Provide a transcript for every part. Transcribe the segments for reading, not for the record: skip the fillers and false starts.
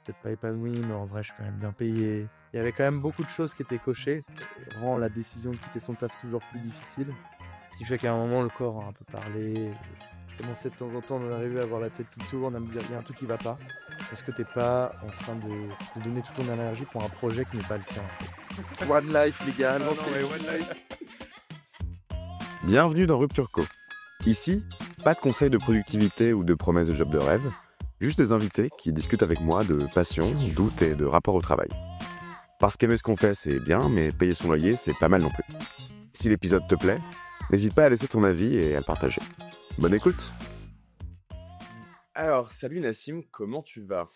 peut-être pas épanoui, mais en vrai, je suis quand même bien payé. Il y avait quand même beaucoup de choses qui étaient cochées, et rend la décision de quitter son taf toujours plus difficile. Ce qui fait qu'à un moment, le corps a un peu parlé. Je commençais de temps en temps à arriver à avoir la tête qui tourne, à me dire, il y a un truc qui va pas. Est-ce que t'es pas en train de donner toute ton énergie pour un projet qui n'est pas le tien, en fait? One life, les gars, lancez-vous. Bienvenue dans Rupture Co. Ici, pas de conseils de productivité ou de promesses de job de rêve, juste des invités qui discutent avec moi de passion, doute et de rapport au travail. Parce qu'aimer ce qu'on fait, c'est bien, mais payer son loyer, c'est pas mal non plus. Si l'épisode te plaît, n'hésite pas à laisser ton avis et à le partager. Bonne écoute. Alors, salut Nassim, comment tu vas?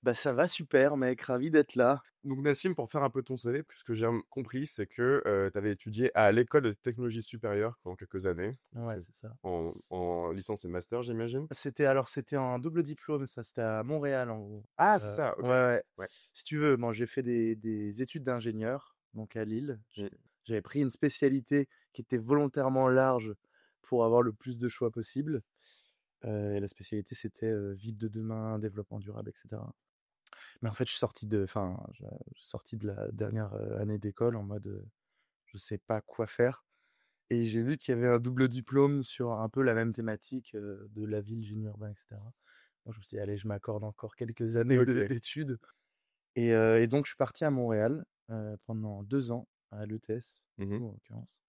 Bah ça va super, mec, ravi d'être là. Donc Nassim, pour faire un peu ton CV, ce que j'ai compris, c'est que tu avais étudié à l'école de technologie supérieure pendant quelques années, Ouais, donc c'est ça. en licence et master, j'imagine. C'était un double diplôme, ça, c'était à Montréal en gros. Ah, c'est ça, Ouais, ok. ouais. Ouais. Si tu veux, moi j'ai fait des études d'ingénieur, donc à Lille. Mm. J'avais pris une spécialité qui était volontairement large pour avoir le plus de choix possible. Et la spécialité, c'était ville de demain, développement durable, etc. Mais en fait, je suis sorti de la dernière année d'école en mode je sais pas quoi faire. Et j'ai vu qu'il y avait un double diplôme sur un peu la même thématique de la ville, génie urbain, etc. Donc je me suis dit, allez, je m'accorde encore quelques années Ok. d'études. Et donc, je suis parti à Montréal pendant 2 ans, à l'ETS, du Mhm. coup, en l'occurrence.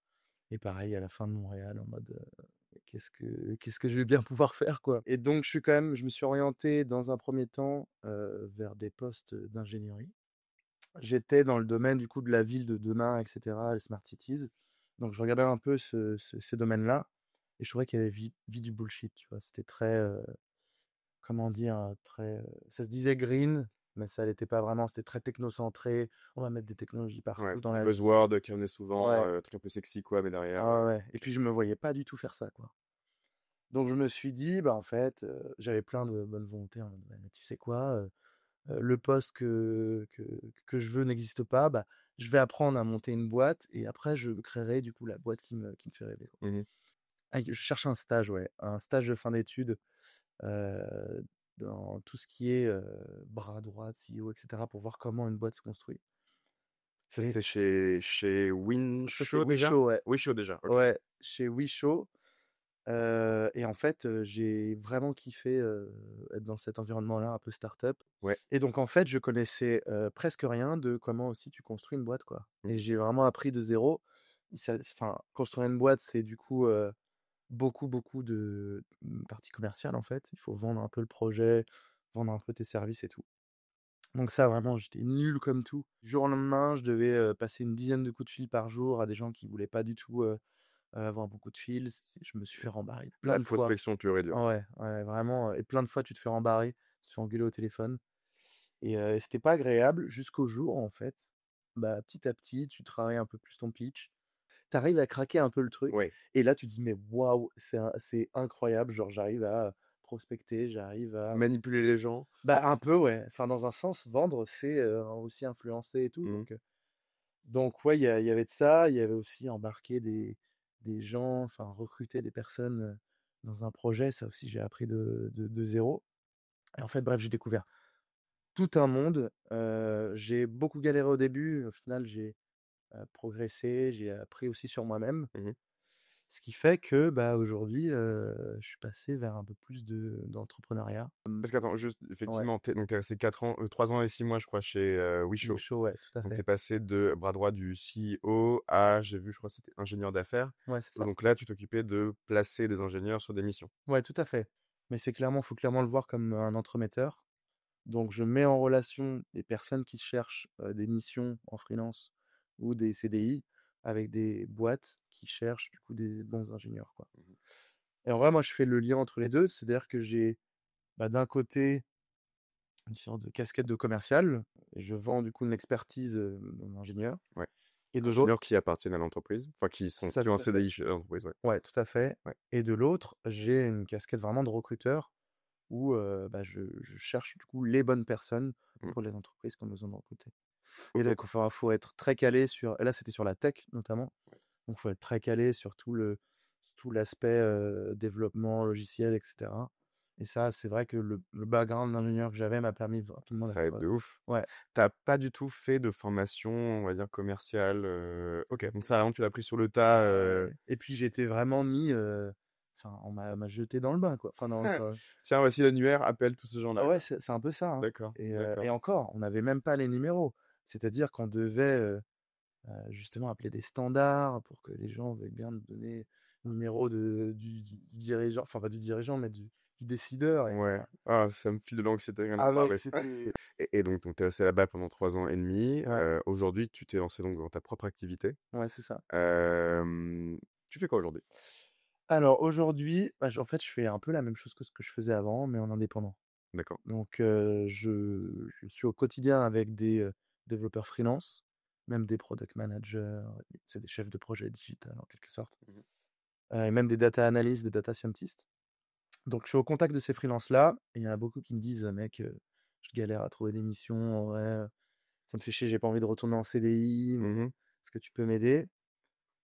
Et pareil, à la fin de Montréal, en mode, qu'est-ce que je vais bien pouvoir faire, quoi. Et donc, je me suis orienté dans un premier temps vers des postes d'ingénierie. J'étais dans le domaine, du coup, de la ville de demain, etc., les smart cities. Donc, je regardais un peu ces domaines-là. Et je trouvais qu'il y avait vie du bullshit, tu vois. C'était très, comment dire, ça se disait green, mais ça l'était pas vraiment. C'était très technocentré. On va mettre des technologies Ouais, partout c'était dans des la ville. buzzwords qui revenaient souvent, Ouais, truc un peu sexy quoi, mais derrière. ah ouais. Et Ok. puis je me voyais pas du tout faire ça, quoi. Donc je me suis dit, bah en fait, j'avais plein de bonne volonté, en mode, ouais, mais tu sais quoi, le poste que je veux n'existe pas, bah je vais apprendre à monter une boîte et après je créerai du coup la boîte qui me fait rêver, quoi. Mhm. Ah, je cherche un stage, ouais, un stage de fin d'études euh, dans tout ce qui est bras droit, CEO, etc., pour voir comment une boîte se construit. Ça, Et c'était chez ça, c'est Winshow déjà? Wisho, ouais. Winshow déjà, ok. Ouais, chez Wisho. Et en fait, j'ai vraiment kiffé être dans cet environnement-là, un peu start-up. Ouais. Et donc, en fait, je connaissais presque rien de comment aussi tu construis une boîte, quoi. Et Mhm. j'ai vraiment appris de zéro. Enfin, construire une boîte, c'est du coup beaucoup de partie commerciale, en fait. Il faut vendre un peu le projet, vendre un peu tes services et tout. Donc ça, vraiment, j'étais nul comme tout. Du jour au lendemain, je devais passer une dizaine de coups de fil par jour à des gens qui voulaient pas du tout avoir beaucoup de fils. Je me suis fait rembarrer La plein de fois. prospection pure et dure. Ouais, ouais, vraiment. Et plein de fois, tu te fais rembarrer, tu te fais engueuler au téléphone. Et c'était pas agréable jusqu'au jour, en fait, bah, petit à petit, tu travailles un peu plus ton pitch. Tu arrives à craquer un peu le truc. Ouais. Et là, tu te dis, mais waouh, c'est incroyable. Genre, j'arrive à prospecter, j'arrive à. Manipuler les gens. Bah, un peu, ouais. Enfin, dans un sens, vendre, c'est aussi influencer et tout. Mhm. Donc ouais, il y avait de ça. Il y avait aussi embarquer des gens, enfin, recruter des personnes dans un projet. Ça aussi, j'ai appris de zéro. Et en fait, bref, j'ai découvert tout un monde. J'ai beaucoup galéré au début. Au final, j'ai progressé. J'ai appris aussi sur moi-même. Mhm. Ce qui fait que bah, aujourd'hui, je suis passé vers un peu plus d'entrepreneuriat. Parce qu'attends, juste, Ouais, effectivement, donc t'es resté 4 ans, 3 ans et 6 mois, je crois, chez ou Wishow. chaud, ouais, tout à Donc fait. t'es passé de bras droit du CEO à, j'ai vu, je crois que c'était ingénieur d'affaires. Ouais, c'est Et ça. donc là, tu t'occupais de placer des ingénieurs sur des missions. Ouais, tout à fait. Mais faut clairement le voir comme un entremetteur. Donc, je mets en relation des personnes qui cherchent des missions en freelance ou des CDI avec des boîtes qui cherchent du coup des bons ingénieurs, quoi. Mhm. Et en vrai, moi, je fais le lien entre les deux. C'est-à-dire que j'ai d'un côté une sorte de casquette de commercial et je vends du coup une expertise d'ingénieur. Ouais. Et de l'autre, Ingénieurs qui appartiennent à l'entreprise, enfin c'est ça, qui ont un tout à fait. CDI chez l'entreprise, ouais. Ouais, tout à fait. Ouais. Et de l'autre, j'ai une casquette vraiment de recruteur où bah, je cherche du coup les bonnes personnes Mm. pour les entreprises qui ont besoin de recruter. Et Ok. donc, faut être très calé sur. Et là, c'était sur la tech notamment. Donc, il faut être très calé sur tout l'aspect développement logiciel, etc. Et ça, c'est vrai que le background d'ingénieur que j'avais m'a permis rapidement Ça d'être, aide de ouf. ouais. T'as pas du tout fait de formation, on va dire commerciale, OK, donc ça vraiment tu l'as pris sur le tas, Ouais. Et puis j'étais vraiment mis, enfin, on m'a jeté dans le bain, quoi. Enfin, Tiens, voici l'annuaire, appelle tous ces ah gens-là, ouais, quoi. c'est un peu ça, hein. D'accord, Et d'accord. encore, on n'avait même pas les numéros. C'est-à-dire qu'on devait, justement appeler des standards pour que les gens veuillent bien nous donner le numéro du dirigeant, enfin pas du dirigeant, mais du décideur. Et Ouais. enfin, Ah, ça me file de l'anxiété rien d'en ah mec, parler. c'était, Et donc tu es resté là-bas pendant 3 ans et demi. ouais, Aujourd'hui, tu t'es lancé donc dans ta propre activité. ouais, c'est ça. Tu fais quoi aujourd'hui? Alors aujourd'hui, bah, en fait, je fais un peu la même chose que ce que je faisais avant, mais en indépendant. D'accord. Donc, je suis au quotidien avec des développeurs freelance, même des product managers, c'est des chefs de projet digital en quelque sorte, Mmh. et même des data analysts, des data scientists. Donc, je suis au contact de ces freelances-là, et il y en a beaucoup qui me disent, mec, je galère à trouver des missions, ouais, ça me fait chier, j'ai pas envie de retourner en CDI, Mmh mh. est-ce que tu peux m'aider?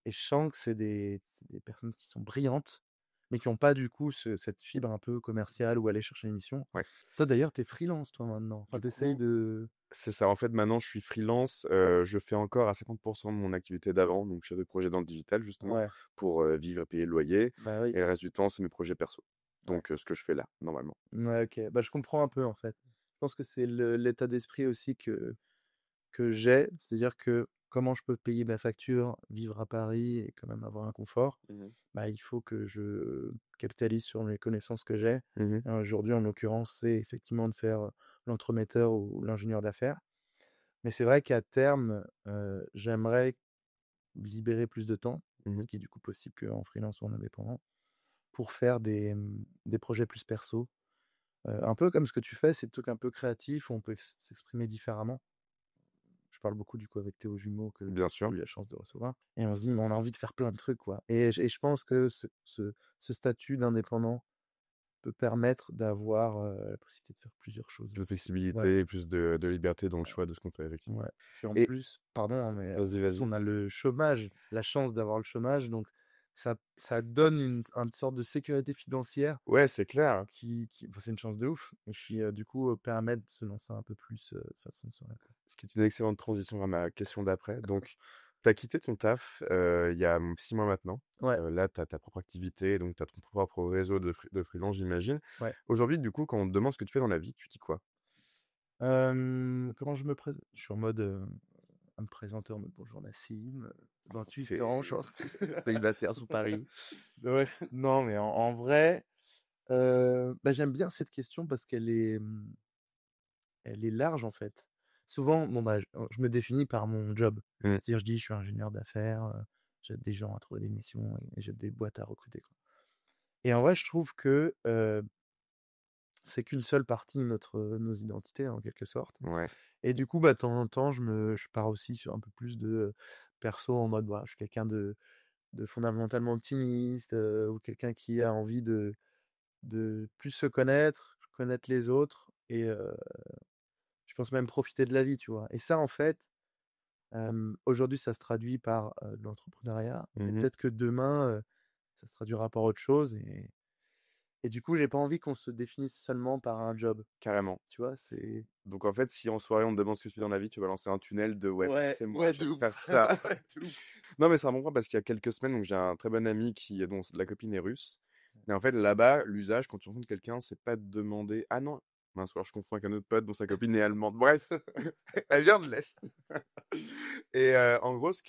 Et je sens que c'est des personnes qui sont brillantes, mais qui ont pas du coup cette fibre un peu commerciale ou aller chercher une mission. Ouais. Toi d'ailleurs, tu es freelance toi maintenant. Enfin, Du tu essayes coup, de. c'est ça. En fait, maintenant, je suis freelance. Je fais encore à 50 de mon activité d'avant, donc chef de projet dans le digital, justement, Ouais, pour, vivre et payer le loyer. bah oui. Et le reste du temps, c'est mes projets perso. Ouais. Donc, ce que je fais là, normalement. Ouais, OK. Bah, je comprends un peu en fait. Je pense que c'est l'état d'esprit aussi que j'ai, c'est-à-dire que comment je peux payer ma facture, vivre à Paris et quand même avoir un confort, Mmh. bah, il faut que je capitalise sur les connaissances que j'ai. Mmh. Aujourd'hui, en l'occurrence, c'est effectivement de faire l'entremetteur ou l'ingénieur d'affaires. Mais c'est vrai qu'à terme, j'aimerais libérer plus de temps, ce Mmh. qui est du coup possible qu'en freelance ou en indépendant, pour faire des projets plus perso. Un peu comme ce que tu fais, c'est des trucs un peu créatifs où on peut s'exprimer différemment. Je parle beaucoup du coup avec Théo Jumeau que Bien j'ai sûr. eu la chance de recevoir. Et on se dit, mais on a envie de faire plein de trucs, quoi. Et je pense que ce statut d'indépendant peut permettre d'avoir la possibilité de faire plusieurs choses. Plus de Ouais, flexibilité, plus de liberté dans le choix de ce qu'on fait, effectivement. ouais. Puis en Et plus, pardon, hein, mais en vas-y, plus, vas-y. on a le chômage, la chance d'avoir le chômage. Donc, ça donne une sorte de sécurité financière Ouais, c'est clair. enfin, c'est une chance de ouf. Et qui, du coup, permet de se lancer un peu plus de façon sereine, quoi. Ce qui est une excellente transition à ma question d'après. Donc, tu as quitté ton taf, il y a, 6 mois maintenant. Ouais, Là, tu as ta propre activité, donc tu as ton propre réseau de freelance, j'imagine. ouais. Aujourd'hui, du coup, quand on te demande ce que tu fais dans la vie, tu dis quoi? Comment je me présente? Je suis en mode, à me présenter en mode: «Bonjour Nassim, 28 ans, C'est je suis célibataire sur Paris». Ouais, non, mais en vrai, bah, j'aime bien cette question parce elle est large, en fait. Souvent, bon, bah, je me définis par mon job. Mmh. C'est-à-dire, je dis: «Je suis ingénieur d'affaires, j'aide des gens à trouver des missions et j'aide des boîtes à recruter», quoi. Et en vrai, je trouve que, c'est qu'une seule partie de nos identités, en quelque sorte. Ouais. Et du coup, bah, de temps en temps, je pars aussi sur un peu plus de perso en mode, voilà, je suis quelqu'un de fondamentalement optimiste, ou quelqu'un qui a envie de plus se connaître les autres, et je pense même profiter de la vie, tu vois. Et ça, en fait, aujourd'hui, ça se traduit par de l'entrepreneuriat, et Mmh. peut-être que demain, ça se traduira par autre chose. Et du coup, j'ai pas envie qu'on se définisse seulement par un job, Carrément. tu vois. C'est Donc en fait, si en soirée, on te demande ce que tu fais dans la vie, tu vas lancer un tunnel de: «Ouais, ouais, c'est moi, ouais, de j'aime ouf. faire ça». Ouais, de ouf. Non, mais c'est un bon point parce qu'il y a quelques semaines, donc j'ai un très bon ami dont la copine est russe. Et en fait, là-bas, l'usage, quand tu rencontres quelqu'un, c'est pas de demander: «Ah non, mince, alors je confonds avec un autre pote dont sa copine est allemande». Bref, elle vient de l'Est. Et en gros, ce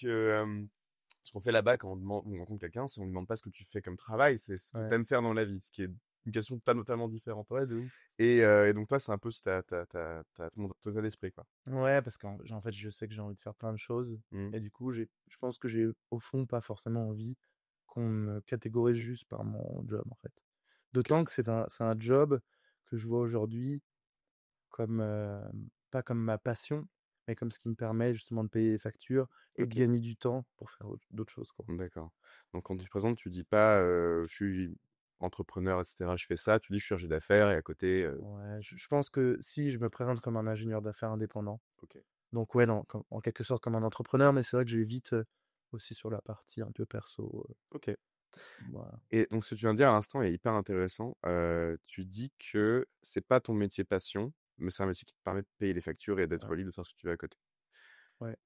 qu'on fait là-bas quand on rencontre quelqu'un, c'est on ne demande pas ce que tu fais comme travail, c'est ce que tu Ouais, aimes faire dans la vie, ce qui est une question totalement différente. ouais, de ouf. Et donc toi, c'est un peu ton état d'esprit, quoi. Ouais, parce qu'en fait, je sais que j'ai envie de faire plein de choses, Mmh. et du coup, je pense que j'ai, au fond, pas forcément envie qu'on me catégorise juste par mon job, en fait. OK. D'autant que c'est un job que je vois aujourd'hui comme, pas comme ma passion, mais comme ce qui me permet justement de payer les factures et de OK. gagner du temps pour faire d'autres choses, quoi. D'accord. Donc quand tu te présentes, tu dis pas, «Je suis entrepreneur et cetera, je fais ça», tu dis: «Je suis chargé d'affaires» et à côté, Ouais, je pense que si je me présente comme un ingénieur d'affaires indépendant, OK. donc ouais, non, en quelque sorte comme un entrepreneur, mais c'est vrai que je vais vite aussi sur la partie un peu perso. OK. Voilà. Et donc, ce que tu viens de dire à l'instant est hyper intéressant. Tu dis que c'est pas ton métier passion, mais c'est un métier qui te permet de payer les factures et d'être Ouais, libre de faire ce que tu veux à côté. ouais.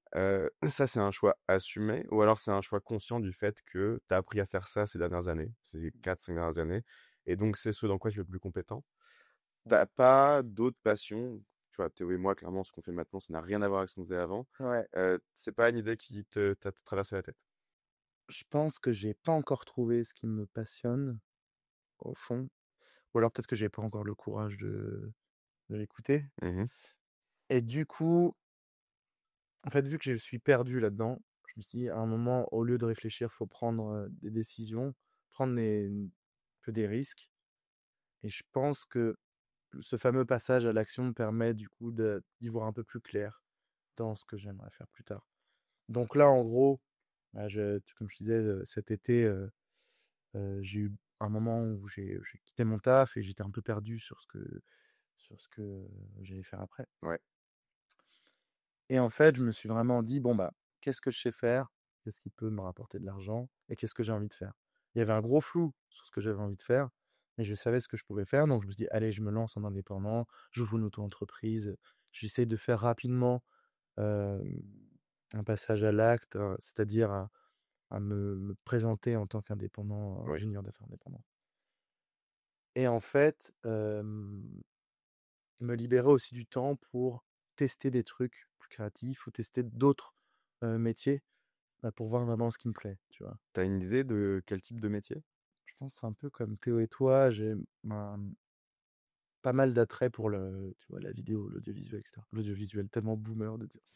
Ça, c'est un choix assumé ou alors c'est un choix conscient du fait que tu as appris à faire ça ces dernières années, ces 4-5 dernières années et donc c'est ce dans quoi tu es le plus compétent? Mmh. T'as pas d'autres passions? Tu vois, Théo et moi, clairement, ce qu'on fait maintenant, ça n'a rien à voir avec ce qu'on faisait avant. Ouais. C'est pas une idée qui t'a traversé la tête? Je pense que j'ai pas encore trouvé ce qui me passionne, au fond, ou alors peut-être que j'ai pas encore le courage de l'écouter Mmh. et du coup, en fait, vu que je suis perdu là-dedans, je me suis dit: «À un moment, au lieu de réfléchir, faut prendre, des décisions, prendre que des risques» et je pense que ce fameux passage à l'action me permet du coup d'y voir un peu plus clair dans ce que j'aimerais faire plus tard. Donc là, en gros, bah, comme je disais, cet été, j'ai eu un moment où j'ai quitté mon taf et j'étais un peu perdu sur ce que j'allais faire après. Ouais, Et en fait, je me suis vraiment dit: «Bon, bah, qu'est-ce que je sais faire? Qu'est-ce qui peut me rapporter de l'argent? Et qu'est-ce que j'ai envie de faire?» Il y avait un gros flou sur ce que j'avais envie de faire, mais je savais ce que je pouvais faire, donc je me suis dit: «Allez, je me lance en indépendant, j'ouvre une auto-entreprise». J'essaie de faire rapidement, hem, un passage à l'acte, c'est-à-dire à me présenter en tant qu'indépendant, oui. ingénieur d'affaires indépendant. Et en fait, me libérer aussi du temps pour tester des trucs plus créatifs ou tester d'autres, métiers, bah, pour voir vraiment ce qui me plaît, tu vois? T'as une idée de quel type de métier? Je pense c'est un peu comme Théo et toi, j'ai pas mal d'attrait pour tu vois, la vidéo, l'audiovisuel et cetera. L'audiovisuel, tellement boomer de dire ça.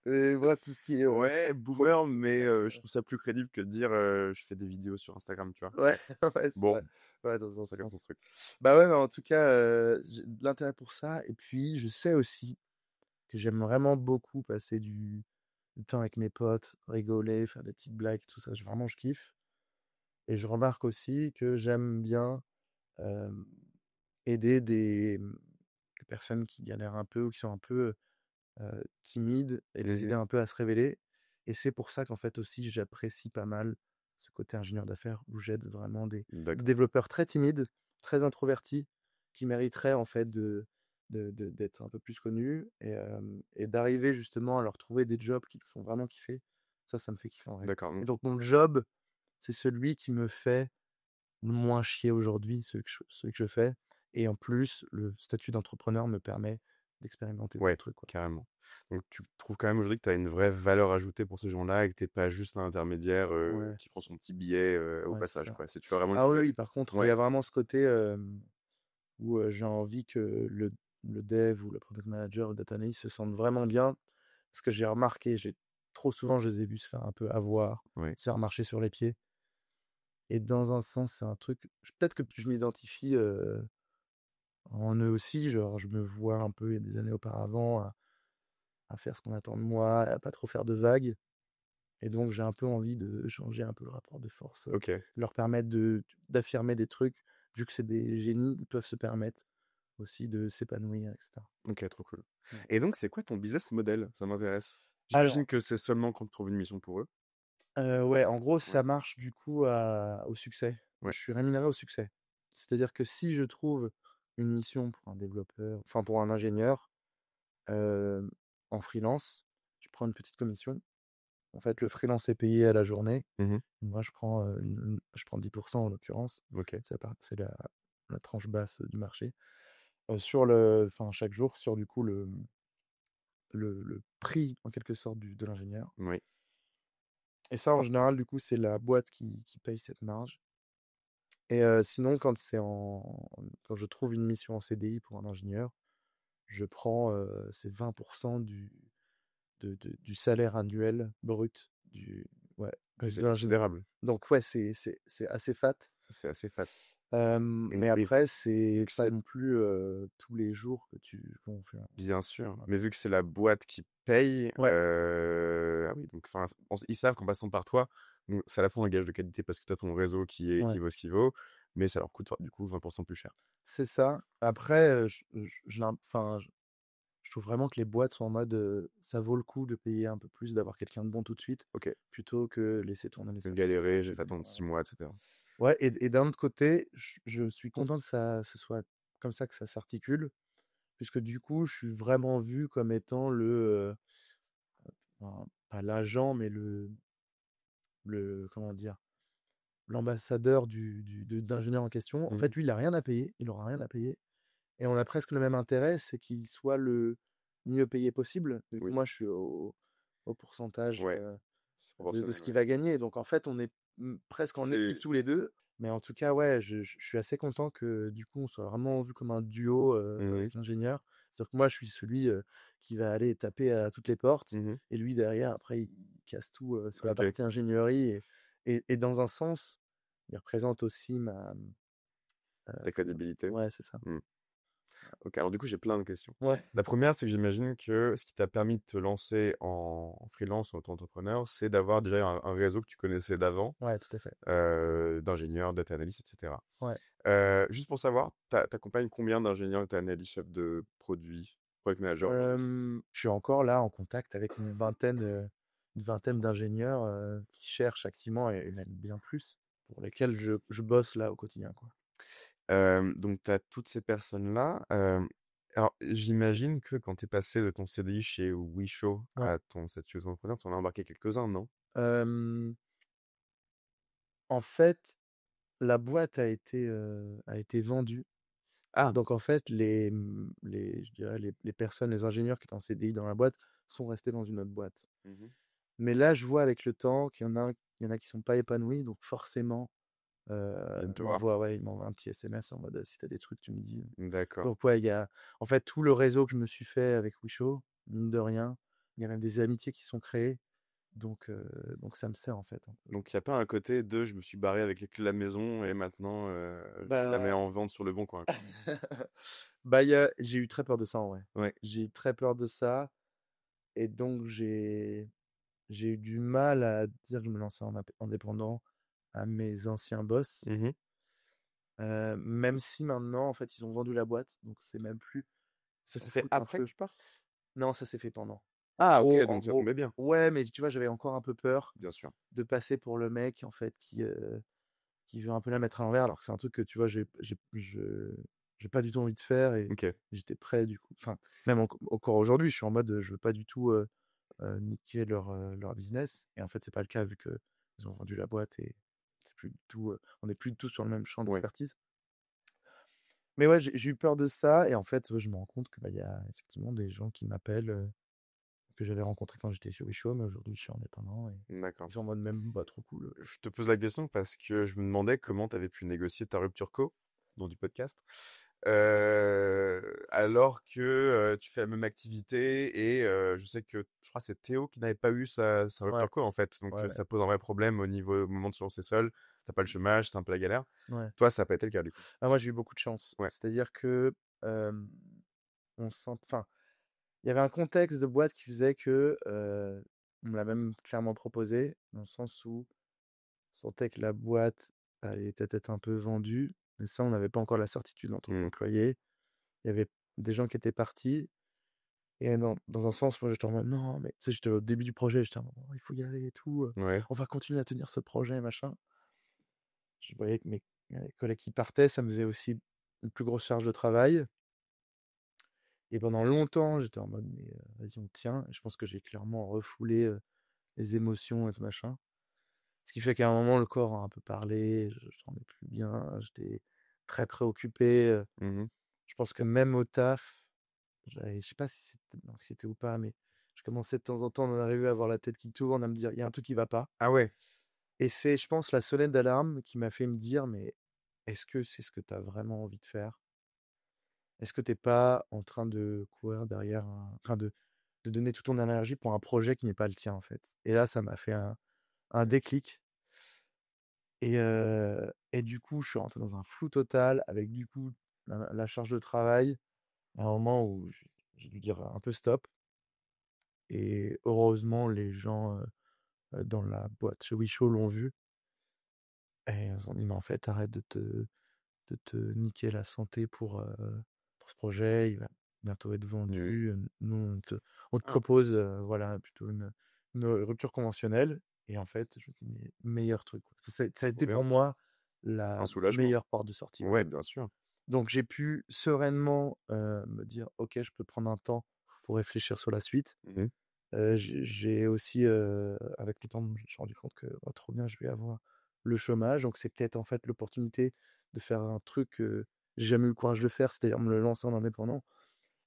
Et voilà, tout ce qui est, Ouais, pro boomer, mais je trouve ça plus crédible que de dire, «Je fais des vidéos sur Instagram», tu vois? ouais, ouais, c'est Bon, vrai. Ouais, dans un chacun son sens. truc. Bah, ouais, mais en tout cas, j'ai de l'intérêt pour ça et puis je sais aussi que j'aime vraiment beaucoup passer du temps avec mes potes, rigoler, faire des petites blagues, tout ça, je kiffe et je remarque aussi que j'aime bien, hem, aider des personnes qui galèrent un peu ou qui sont un peu, timides et les aider Mmh. un peu à se révéler et c'est pour ça qu'en fait aussi j'apprécie pas mal ce côté ingénieur d'affaires où j'aide vraiment des D'accord, développeurs très timides, très introvertis, qui mériteraient en fait d'être un peu plus connus et d'arriver justement à leur trouver des jobs qui me font vraiment kiffer. Ça me fait kiffer en vrai d'accord, et mmh, donc mon job, c'est celui qui me fait le moins chier aujourd'hui, celui que je fais et en plus, le statut d'entrepreneur me permet d'expérimenter d'autres ouais, trucs, quoi. carrément. Donc tu trouves quand même aujourd'hui que tu as une vraie valeur ajoutée pour ces gens-là et que tu pas juste l'intermédiaire, Ouais, qui prend son petit billet, au ouais, c'est passage, ça. quoi. C'est tu fais vraiment une Ah oui, plus-value. oui, par contre, il y Ouais, a vraiment ce côté, où, j'ai envie que le dev ou le product manager ou le data analyst se sentent vraiment bien. Parce que j'ai remarqué, trop souvent, je les ai vus se faire un peu avoir, ouais, se faire marcher sur les pieds et dans un sens, c'est un truc peut-être que je m'identifie, en eux aussi, genre, je me vois un peu, il y a des années auparavant, à faire ce qu'on attend de moi, à pas trop faire de vagues et donc j'ai un peu envie de changer un peu le rapport de force, OK, leur permettre d'affirmer des trucs. Vu que c'est des génies, ils peuvent se permettre aussi de s'épanouir et cetera. OK, trop cool. Ouais. Et donc c'est quoi ton business model? Ça m'intéresse. J'imagine Alors, que c'est seulement quand tu trouves une mission pour eux? ouais, en gros, Ouais, ça marche du coup au succès. ouais. Je suis rémunéré au succès. C'est-à-dire que si je trouve une mission pour un développeur, enfin pour un ingénieur, hem, en freelance, je prends une petite commission. En fait, le freelance est payé à la journée. Mmh. Moi, je prends 10% en l'occurrence. OK, C'est la tranche basse du marché. Enfin, chaque jour, sur du coup le prix en quelque sorte de l'ingénieur. oui. Et ça, en général, du coup, c'est la boîte qui paye cette marge. Et sinon, quand je trouve une mission en CDI pour un ingénieur, je prends c'est 20% du salaire annuel brut ouais, C'est de l'ingénieur. considérable. Donc ouais, c'est assez fat. C'est assez fat. Mais Mais après, vu c'est que pas c'est non plus tous les jours que tu vont faire. bien sûr, Voilà. mais vu que c'est la boîte qui paye, Ouais, ah oui, donc enfin, ils savent qu'en passant par toi, donc c'est à la fois un gage de qualité parce que tu as ton réseau qui ouais, vaut ce qu'il vaut, mais ça leur coûte du coup 20% plus cher. c'est ça. Après, enfin, Je trouve vraiment que les boîtes sont en mode, ça vaut le coup de payer un peu plus, d'avoir quelqu'un de bon tout de suite, Ok. plutôt que laisser tourner les services. Galérer, j'ai fait attendre 6 mois, etc. Ouais, et d'un autre côté, je suis content que ça ce soit comme ça que ça s'articule, puisque du coup, je suis vraiment vu comme étant enfin, pas l'agent, mais comment dire? L'ambassadeur d'ingénieur en question. En Mhm. fait, lui, il a rien à payer, il aura rien à payer, et on a presque le même intérêt, c'est qu'il soit le mieux payé possible, vu que Oui, moi, je suis au pourcentage, ouais, c'est de proportionnel, ce ouais. qu'il va gagner. Donc en fait, on est presque en équipe C'est. tous les deux. Mais en tout cas, ouais, je suis assez content que du coup, on soit vraiment vu comme un duo Mhm. avec l'ingénieur. C'est-à-dire que moi, je suis celui qui va aller taper à toutes les portes. Mhm. Et lui, derrière, après, il casse tout sur la Ok, partie ingénierie. Et dans un sens, il représente aussi ma... ta crédibilité. Ouais, c'est ça. Mm. Ok, alors du coup, j'ai plein de questions. Ouais, La première, c'est que j'imagine que ce qui t'a permis de te lancer en freelance ou en auto-entrepreneur, c'est d'avoir déjà un réseau que tu connaissais d'avant, ouais, tout à fait. d'ingénieurs, data analyst, etc. Ouais. Juste pour savoir, t'accompagnes combien d'ingénieurs data analyst, chefs de produit, product manager aujourd'hui? Je suis encore là en contact avec une vingtaine d'ingénieurs qui cherchent activement, et même bien plus, pour lesquels je bosse là au quotidien, quoi. Donc, tu as toutes ces personnes-là. Alors, j'imagine que quand tu es passé de ton CDI chez Wisho Ouais. à ton statut d'entrepreneur, tu en as embarqué quelques-uns, non? Euh, En fait, la boîte a été vendue. Ah! Donc en fait, je dirais les personnes, les ingénieurs qui étaient en CDI dans la boîte sont restés dans une autre boîte. Mhm. Mais là, je vois avec le temps il y en a qui sont pas épanouis, donc forcément, Viens de te voir. ouais, il m'envoie un petit SMS en mode si t'as des trucs, tu me dis. D'accord. Donc ouais, il y a en fait tout le réseau que je me suis fait avec Wisho, mine de rien. Il y a même des amitiés qui sont créées. Donc ça me sert en fait un peu. Donc, il n'y a pas un côté de je me suis barré avec les clés de la maison et maintenant je la mets Bah, en vente sur le bon coin, quoi. bah j'ai eu très peur de ça en vrai. Ouais. J'ai eu très peur de ça, et donc j'ai eu du mal à dire que je me lançais en indépendant à mes anciens boss. Mhm. Même si maintenant en fait ils ont vendu la boîte, donc c'est même plus, Ça on s'est fait fout un après que peu. tu partes? Non, ça s'est fait pendant. En Ah, ok, gros, donc ça tombait bien. ouais, mais tu vois, j'avais encore un peu peur Bien sûr. de passer pour le mec en fait qui veut un peu la mettre à l'envers, alors que c'est un truc que tu vois, j'ai pas du tout envie de faire, et Ok. j'étais prêt du coup. Enfin, même encore aujourd'hui, je suis en mode, je veux pas du tout niquer leur business. Et en fait, c'est pas le cas, vu que ils ont vendu la boîte, et c'est plus du tout, on n'est plus du tout sur le même champ Ouais. d'expertise. Mais ouais, j'ai eu peur de ça, et en fait, ouais, je me rends compte que bah, il y a effectivement des gens qui m'appellent, que j'avais rencontrés quand j'étais chez Wisho, mais aujourd'hui je suis indépendant, et D'accord. ils sont en mode même bah trop cool. Je te pose la question parce que je me demandais comment tu avais pu négocier ta rupture co, dans du podcast, alors que tu fais la même activité et je sais que je crois que c'est Théo qui n'avait pas eu sa Ouais, rupture co en fait. Donc ouais, ça pose un vrai problème au moment de se lancer seul. T'as pas le chômage, c'est un peu la galère. ouais. Toi, ça n'a pas été le cas du coup. Ah, moi j'ai eu beaucoup de chance. Ouais. C'est-à-dire que enfin, il y avait un contexte de boîte qui faisait que on me l'a même clairement proposé, dans le sens où on sentait que la boîte allait peut-être être un peu vendue, mais ça, on n'avait pas encore la certitude en tant Hmm. qu'employé. Il y avait des gens qui étaient partis, et dans un sens, moi j'étais en mode non, mais tu sais, j'étais au début du projet, j'étais en mode oh, il faut y aller et tout, Ouais. on va continuer à tenir ce projet, machin. Je voyais que mes collègues qui partaient, ça me faisait aussi une plus grosse charge de travail. Et pendant longtemps, j'étais en mode, mais vas-y, on tient. Et je pense que j'ai clairement refoulé les émotions et tout machin. Ce qui fait qu'à un moment, le corps a un peu parlé, je rendais plus bien, j'étais très préoccupé. Mhm. Je pense que même au taf, je sais pas si c'était de l'anxiété ou pas, mais je commençais de temps en temps à en arriver à avoir la tête qui tourne, à me dire, il y a un truc qui va pas. Ah ouais. Et c'est, je pense, la sonnette d'alarme qui m'a fait me dire, mais est-ce que c'est ce que tu as vraiment envie de faire? Est-ce que t'es pas en train de courir derrière enfin de donner toute ton énergie pour un projet qui n'est pas le tien, en fait? Et là, ça m'a fait un déclic, et du coup, je suis rentré dans un flou total avec, du coup, la charge de travail, à un moment où j'ai dû dire un peu stop. Et heureusement, les gens, dans la boîte chez Wisho l'ont vu, et ils ont dit: «Mais en fait, arrête de te niquer la santé pour ce projet, bientôt être Mmh. vendu. Nous, on te Ah, propose, voilà, plutôt une rupture conventionnelle et en fait, je me dis: «Mais meilleur truc, quoi». Ça a trop été pour bien. moi Un la soulagement. meilleure porte de sortie, ouais. Ouais, bien sûr. Donc j'ai pu sereinement, me dire: «OK, je peux prendre un temps pour réfléchir sur la suite». Mmh. J'ai aussi, avec le temps, je me suis rendu compte que, oh, trop bien, je vais avoir le chômage. Donc c'est peut-être, en fait, l'opportunité de faire un truc que j'ai jamais eu le courage de faire, c'est-à-dire me lancer en indépendant.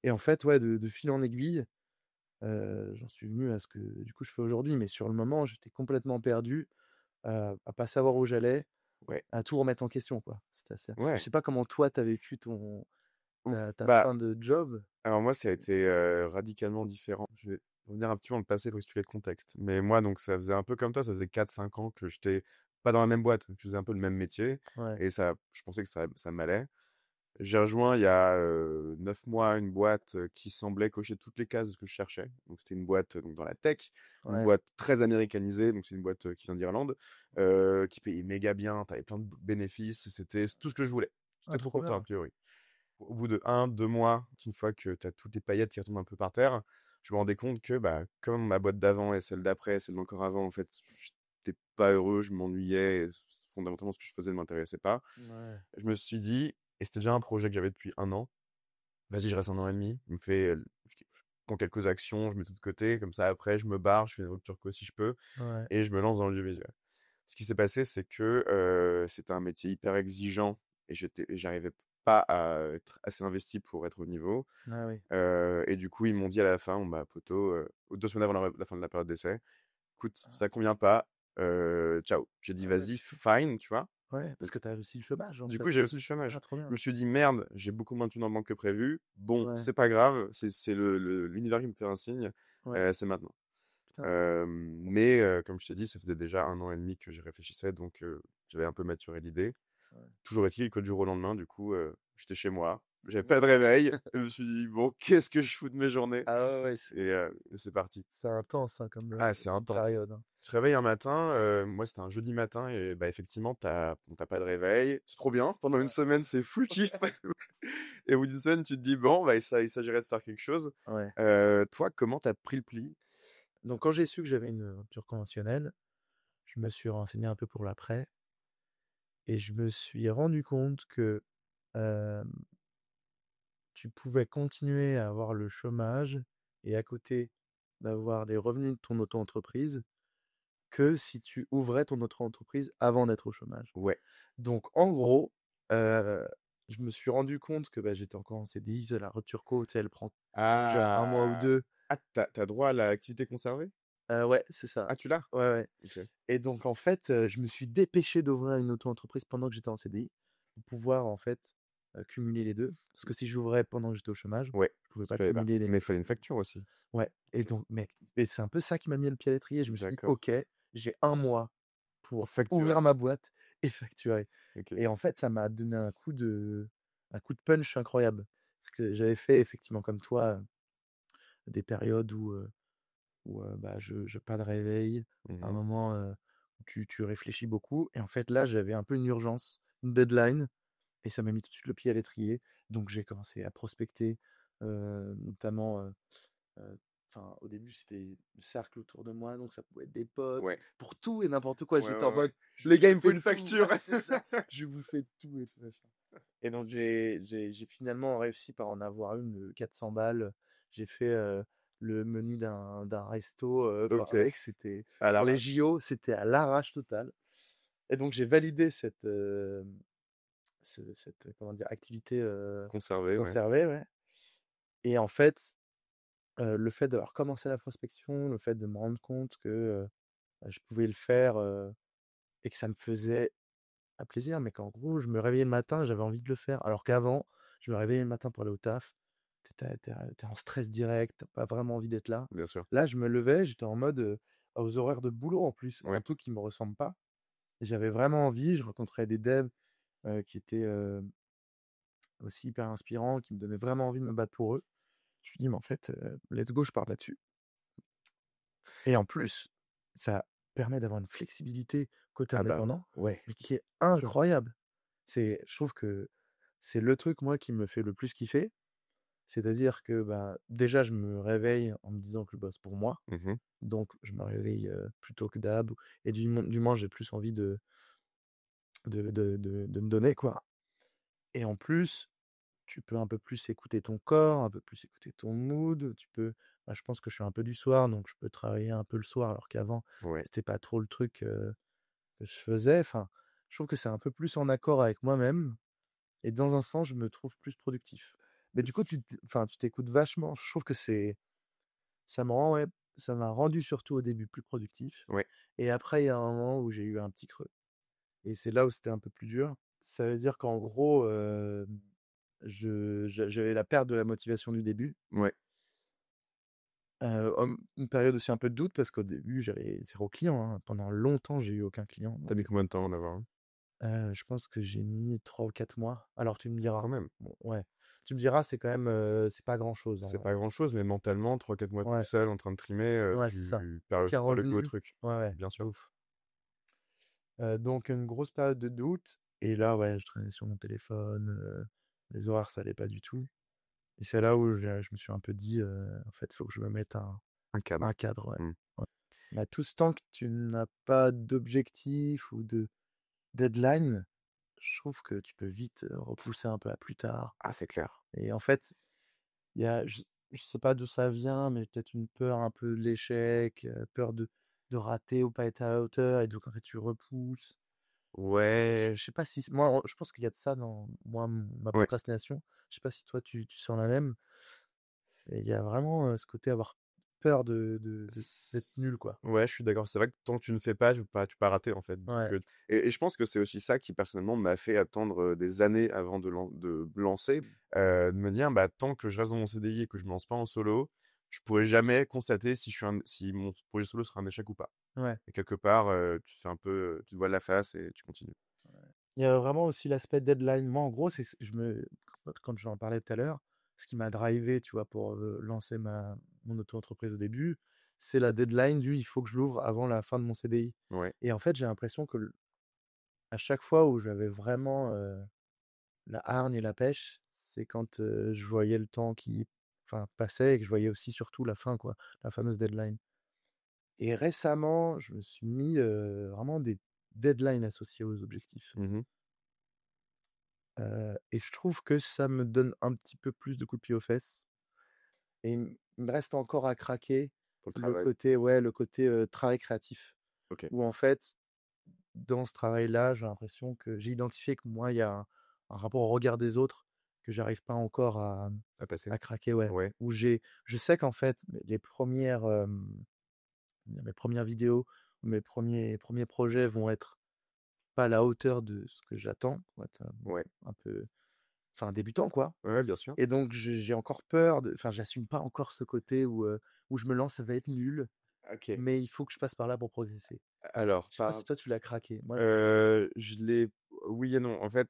Et en fait, ouais, de fil en aiguille, j'en suis venu à ce que, du coup, je fais aujourd'hui. Mais sur le moment, j'étais complètement perdu, à pas savoir où j'allais, Ouais, à tout remettre en question, quoi. C'était assez Je ouais. sais pas comment toi, tu as vécu Ouf. ta Bah, fin de job? alors moi, ça a été, radicalement différent. Je vais revenir un petit peu dans le passé pour expliquer le contexte. Mais moi, donc ça faisait un peu comme toi, ça faisait 4 5 ans que j'étais pas dans la même boîte, je faisais un peu le même métier Ouais, et ça je pensais que ça m'allait. J'ai rejoint il y a, 9 mois une boîte, qui semblait cocher toutes les cases que je cherchais. Donc c'était une boîte, donc dans la tech, une ouais. boîte très américanisée, donc c'est une boîte, qui vient d'Irlande, qui payait méga bien, tu avais plein de b bénéfices, c'était tout ce que je voulais. Ah, J'étais trop trop content a bien. priori. Au bout de 1 2 mois, une fois que tu as toutes les paillettes qui retombent un peu par terre, je me rendais compte que, bah, comme ma boîte d'avant et celle d'après, celle d'encore avant, en fait, j'étais pas heureux, je m'ennuyais et fondamentalement ce que je faisais ne m'intéressait pas. Ouais. Je me suis dit et c'était déjà un projet que j'avais depuis 1 an: «Vas-y, je reste 1 an et demi, je me fais, je prends quelques actions, je mets tout de côté, comme ça après je me barre, je fais une rupture co si je peux Ouais. et je me lance dans l'audiovisuel». Ce qui s'est passé, c'est que, c'était un métier hyper exigeant et j'arrivais pas à être assez investi pour être au niveau. Ah oui. Et du coup, ils m'ont dit à la fin: «Bon, bah, poto, 2 semaines avant la fin de la période d'essai, écoute, ça convient pas, ciao». J'ai dit: Ah ouais, «Vas-y, super. fine», tu vois? Ouais, parce Donc que tu as aussi le chômage, en du fait. coup, j'ai reçu le Ah, chômage. trop Je bien. me suis dit: «Merde, j'ai beaucoup moins de thunes en banque que prévu. Bon, Ouais, c'est pas grave, c'est l'univers qui me fait un signe, ouais, c'est maintenant». putain. Mais comme je t'ai dit, ça faisait déjà 1 an et demi que j'y réfléchissais, donc j'avais un peu maturé l'idée. Ouais. Toujours est-il que du jour au lendemain, du coup, j'étais chez moi, j'avais Ouais. pas de réveil. Je me suis dit: «Bon, qu'est-ce que je fous de mes journées?» Ah ouais, ouais, Et c'est parti. c'est intense, hein, comme, Ah, c'est comme intense. période, hein. Tu te réveilles un matin, moi c'était un jeudi matin et bah, effectivement, bon, tu pas de réveil. C'est trop bien, pendant une Ouais. semaine, c'est full kiff et au bout d'une semaine, tu te dis: «Bon, bah, il s'agirait de faire quelque chose». Ouais. Toi, comment t'as pris le pli? Donc quand j'ai su que j'avais une rupture conventionnelle, je me suis renseigné un peu pour l'après et je me suis rendu compte que, hem, tu pouvais continuer à avoir le chômage et à côté d'avoir les revenus de ton auto-entreprise que si tu ouvrais ton auto-entreprise avant d'être au chômage. Ouais. Donc en gros, heu, je me suis rendu compte que, bah, j'étais encore en CDI, la rupture co, tu sais, elle prend déjà 1 mois ou Ah! 2. Ah, tu droit à l'activité conservée? Ouais, c'est ça. Ah, tu l'as? Ouais, ouais. OK. Et donc en fait, je me suis dépêché d'ouvrir une auto-entreprise pendant que j'étais en CDI, pour pouvoir en fait, cumuler les 2. Parce que si j'ouvrais pendant que j'étais au chômage, Ouais, je pouvais tu pas fallait pas. cumuler les Mais il fallait une facture aussi. ouais. Et OK, donc mec, et c'est un peu ça qui m'a mis le pied à l'étrier. Je me suis dit: d'accord. «OK, j'ai 1 mois Pour pour facturer. ouvrir ma boîte et facturer». OK. Et en fait, ça m'a donné un coup de punch incroyable. Parce que j'avais fait effectivement comme toi, des périodes où bah, je pas de réveil, à un Mmh. moment, où tu réfléchis beaucoup et en fait là, j'avais un peu une urgence, une deadline et ça m'a mis tout de suite le pied à l'étrier. Donc j'ai commencé à prospecter, notamment, heu, enfin au début c'était le cercle autour de moi, donc ça pouvait être des potes, Ouais. pour tout et n'importe quoi. Ouais, J'étais en ouais, mode: ouais. «Les gars, je il me faut fais une tout!» facture!» Ouais, c'est ça, je vous fais tout et tout machin. Et donc j'ai finalement réussi par en avoir une de 400 balles. J'ai fait, le menu d'un resto, enfin OK. mec, c'était À pour les l'arrache. JO, c'était à l'arrache totale. Et donc j'ai validé cette, comment dire? Activité, Conservé, ouais. conservée, ouais. Et en fait, le fait d'avoir commencé la prospection, le fait de me rendre compte que, je pouvais le faire, et que ça me faisait à plaisir, mais qu'en gros, je me réveillais le matin, j'avais envie de le faire. Alors qu'avant, je me réveillais le matin pour aller au taf, tu en stress direct, tu pas vraiment envie d'être là. Bien sûr. Là, je me levais, j'étais en mode, aux horaires de boulot en plus, un Ouais. truc qui me ressemble pas. J'avais vraiment envie, je rencontrais des devs, qui étaient, aussi hyper inspirants, qui me donnaient vraiment envie de me battre pour eux. Je me dis: «Mais en fait, let's go, je pars là-dessus». Et en plus, ça permet d'avoir une flexibilité côté Ah bah, indépendant, ouais, mais qui est bien sûr. incroyable. Je trouve que c'est le truc, moi, qui me fait le plus kiffer, C'est-à-dire que, bah, déjà, je me réveille en me disant que je bosse pour moi. Mmh. Donc je me réveille, plus tôt que d'hab et du moins, j'ai plus envie de me donner, quoi. Et en plus, tu peux un peu plus écouter ton corps, un peu plus écouter ton mood. Bah, je pense que je suis un peu du soir, donc je peux travailler un peu le soir, alors qu'avant, Ouais. c'était pas trop le truc, que je faisais. Enfin, je trouve que c'est un peu plus en accord avec moi-même et dans un sens, je me trouve plus productif. Mais du coup, tu t'écoutes vachement. Je trouve que ça me rend, ouais, ça m'a rendu surtout au début plus productif Ouais. et après, il y a un moment où j'ai eu un petit creux et c'est là où c'était un peu plus dur. Ça veut dire qu'en gros, j'avais la perte de la motivation du début. Ouais. Une période aussi un peu de doute parce qu'au début, j'avais 0 client, hein. Pendant longtemps, j'ai eu aucun client Tu mis donc combien de temps à en avoir un? je pense que j'ai mis 3 ou 4 mois. Alors tu me diras, Quand même. bon, ouais, tu me diras, c'est quand même, c'est pas grand-chose en C'est vrai. pas grand-chose, mais mentalement, 3-4 mois tout Ouais, seul en train de trimer, ouais, c'est ça. tu perds Aucun le goût au revenu. truc. Ouais, ouais, Bien de sûr. ouf. Donc une grosse période de doute et là, ouais, je traînais sur mon téléphone, les horaires, ça allait pas du tout et c'est là où je me suis un peu dit, «En fait, il faut que je me mette Un cadre. un cadre», ouais. Mmh. Ouais. Mais tout ce temps que tu n'as pas d'objectif ou de deadline, je trouve que tu peux vite, repousser un peu à plus tard Ah, c'est clair. et en fait, il y a je sais pas d'où ça vient, mais peut-être une peur un peu de l'échec, peur de rater ou pas être à la hauteur et donc en fait, tu repousses. Ouais, Je sais pas si moi, je pense qu'il y a de ça dans moi, ma ouais. procrastination. Je sais pas si toi tu sens la même? Et il y a vraiment, ce côté avoir peur d'être S nul, quoi. Ouais, je suis d'accord. C'est vrai que tant que tu ne fais pas, tu peux pas rater, en fait. Donc, Ouais, et je pense que c'est aussi ça qui, personnellement, m'a fait attendre, des années avant de me lancer. De me dire: «Bah, tant que je reste dans mon CDI et que je me lance pas en solo, je pourrai jamais constater si mon projet solo sera un échec ou pas». ouais. Et quelque part, tu fais un peu, tu te voiles la face et tu continues. Il y a vraiment aussi l'aspect deadline. Moi, en gros, quand j'en parlais tout à l'heure, ce qui m'a drivé, tu vois, pour, lancer mon auto-entreprise au début, c'est la deadline du: «Il faut que je l'ouvre avant la fin de mon CDI» Ouais. et en fait, j'ai l'impression que à chaque fois où j'avais vraiment, la hargne et la pêche, c'est quand, je voyais le temps qui, enfin, passait et que je voyais aussi surtout la fin, quoi, la fameuse deadline. Et récemment, je me suis mis, vraiment des deadlines associés aux objectifs, Mmh. et je trouve que ça me donne un petit peu plus de coups de pied aux fesses et il me reste encore à craquer Pour le travail. le côté, travail créatif OK. où en fait, dans ce travail-là, j'ai l'impression que j'ai identifié que moi, il y a un rapport au regard des autres que j'arrive pas encore À passer? à craquer, ouais. Ouais. Où je sais qu'en fait, mes premières vidéos, mes premiers projets vont être pas à la hauteur de ce que j'attends, pour être, Ouais. un peu, enfin, débutant, quoi. Ouais, ouais, bien sûr. Et donc j'ai encore peur enfin, j'assume pas encore ce côté où je me lance, ça va être nul, OK. mais il faut que je passe par là pour progresser. Alors, Je sais pas si toi tu l'as craqué? Moi, je l'ai, oui et non. En fait,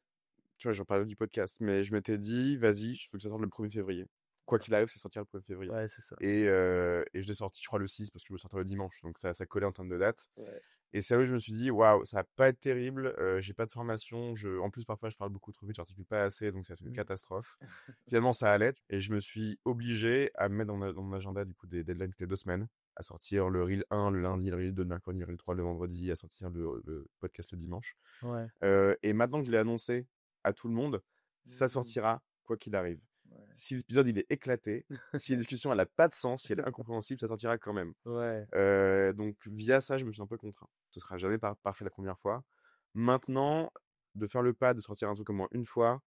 tu vois, j'en parlais du podcast, mais je m'étais dit: «Vas-y, il faut que ça sorte le 1er février». Quoi qu'il arrive, c'est sortir le 1er février. ouais, c'est ça. Et je l'ai sorti, je crois, le 6 parce que je veux sortir le dimanche, donc ça collait en termes de date. Ouais. Et c'est là où je me suis dit: «Waouh, ça va pas être terrible, j'ai pas de formation, en plus, parfois, je parle beaucoup trop vite, j'articule pas assez, donc c'est une Mmh. catastrophe». Finalement, ça allait et je me suis obligé à me mettre dans mon agenda, du coup, des deadlines toutes les 2 semaines, à sortir le reel 1 le lundi, le reel 2 le mercredi, le reel 3 le vendredi, à sortir le podcast le dimanche. Ouais. Et maintenant que je l'ai annoncé à tout le monde, ça Mmh. sortira quoi qu'il arrive. Ouais. Si l'épisode il est éclaté, si la discussion elle a pas de sens, si elle est incompréhensible, ça sortira quand même. Ouais. Donc via ça, je me suis un peu contraint. Ce sera jamais parfait la première fois. Maintenant, de faire le pas, de sortir un truc au moins une fois,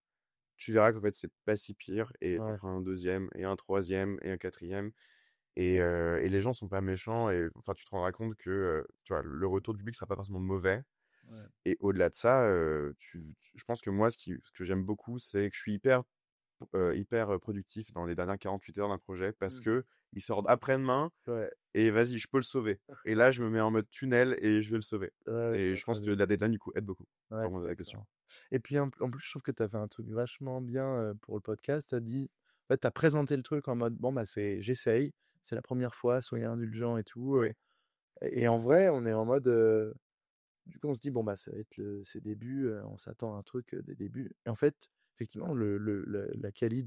tu verras qu'en fait c'est pas si pire et on Ouais. fera un deuxième et un troisième et un quatrième et les gens sont pas méchants et enfin tu te rendras compte que tu vois, le retour du public sera pas forcément mauvais. Ouais. Et au-delà de ça, je pense que moi, ce que j'aime beaucoup, c'est que je suis hyper productif dans les dernières 48 heures d'un projet parce Mmh. que il sort après-demain Ouais. et vas-y, je peux le sauver. Et là, je me mets en mode tunnel et je vais le sauver. Ouais, ouais, je Et vois je très pense que bien. la deadline, du coup, aide beaucoup Ouais, pour répondre à la question. d'accord. Et puis en plus, je trouve que tu as fait un truc vachement bien, pour le podcast. Tu as dit en fait, tu as présenté le truc en mode: «Bon, bah, j'essaye, c'est la première fois, soyez indulgents et tout», Oui, et en vrai, on est en mode, du coup, on se dit: «Bon, bah, ça va être ses débuts, on s'attend à un truc, des débuts» et en fait, effectivement, la quali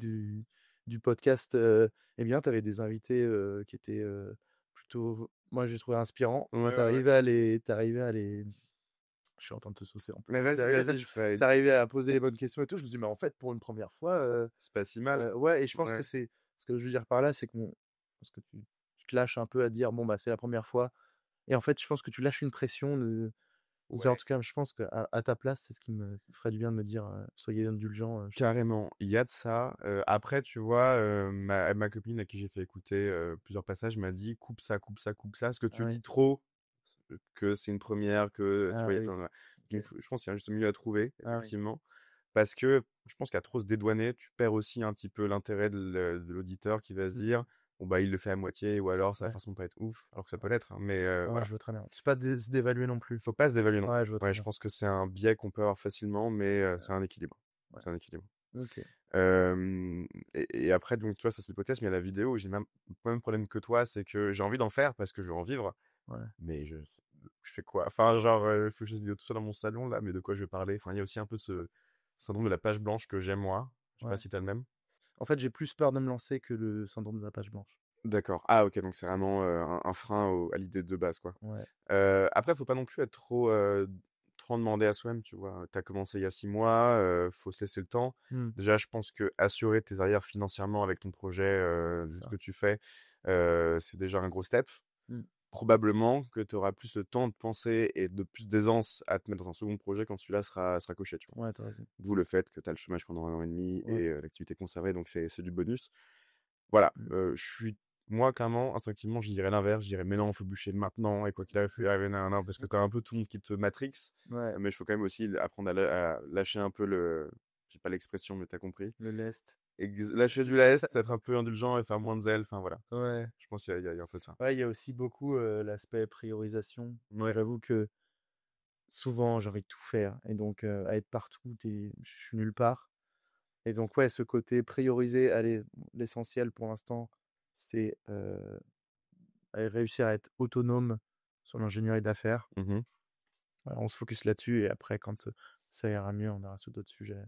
du podcast, eh bien, tu avais des invités, qui étaient, plutôt moi j'ai trouvé inspirants Ouais, et ouais, ouais. tu arrivais à les je suis en train de te saucer en plus. Mais Tu vas-y, arrivais vas-y, je ferai tu arrivais à poser les bonnes questions et tout. Je me dis: «Mais en fait, pour une première fois, c'est pas si mal. ouais» et je pense que Ouais. c'est ce que je veux dire par là, c'est qu'on je pense que tu te lâches un peu à dire: «Bon, bah, c'est la première fois» et en fait, je pense que tu lâches une pression de en Ouais. tout cas, je pense qu'à ta place, c'est ce qui me ferait du bien de me dire, «Soyez indulgents», Carrément, il y a de ça. Après, tu vois, ma copine à qui j'ai fait écouter, plusieurs passages m'a dit: «Coupe ça, coupe ça, coupe ça, parce que ah tu oui, dis trop, que c'est une première, que» tu ah vois? Il y a oui, plein de OK. donc je pense qu'il y a un juste milieu à trouver, Ah oui, effectivement. Parce que je pense qu'à trop se dédouaner, tu perds aussi un petit peu l'intérêt de l'auditeur qui va se mmh, dire: «Bon, bah, il le fait à moitié» ou alors «ça va ouais, forcément pas être ouf», alors que ça peut ouais. l'être, hein, mais Ouais, voilà. je vois très bien. C'est pas se dévaluer non plus. Faut pas se dévaluer non Ouais, plus. je vois très Ouais, je bien. pense que c'est un biais qu'on peut avoir facilement, mais c'est un équilibre. Ouais, C'est un équilibre. OK. Hem et après donc tu vois, ça c'est l'hypothèse, mais il y a la vidéo où j'ai même le même problème que toi, c'est que j'ai envie d'en faire parce que je veux en vivre, Ouais, mais je fais quoi? Enfin genre, faut que je fasse une vidéo tout seul dans mon salon là, mais de quoi je vais parler? Enfin, il y a aussi un peu ce syndrome de la page blanche que j'aime moi. Je sais pas ouais. si tu as le même? En fait, j'ai plus peur de me lancer que le syndrome de la page blanche. D'accord. Ah OK, donc c'est vraiment, un frein à l'idée de base, quoi. Ouais, Après, faut pas non plus être trop en demander à soi-même, tu vois? Tu as commencé il y a 6 mois, faut se laisser le temps. mmh, Déjà, je pense que assurer tes arrières financièrement avec ton projet, c'est de ce ça. que tu fais, c'est déjà un gros step. Mmh, Probablement que tu auras plus le temps de penser et de plus d'aisance à te mettre dans un second projet quand celui-là sera coché, tu vois? ouais, tu raison. D'où le fait que tu as le chômage pendant 1 an et demi Ouais, et l'activité conservée, donc c'est du bonus. Voilà, mmh, je suis moi clairement, instinctivement, je dirais l'inverse, je dirais: «Mais non, faut bûcher maintenant et quoi qu'il arrive, faut y arriver nin nin parce que tu as un peu tout le monde qui te matrix, ouais, mais il faut quand même aussi apprendre à lâcher un peu le j'ai pas l'expression, mais tu as compris. le lest. Lâcher du lest, être un peu indulgent et faire moins de zèle, enfin voilà. Ouais, Je pense qu'il y a un peu de ça. ouais, il y a aussi beaucoup, l'aspect priorisation. Ouais. J'avoue que souvent, j'ai envie de tout faire et donc à être partout, je suis nulle part et donc ouais, ce côté prioriser, allez, l'essentiel pour l'instant, c'est, réussir à être autonome sur l'ingénierie d'affaires. Mmh. Voilà, on se focus là-dessus et après quand, ça ira mieux, on ira sur d'autres sujets.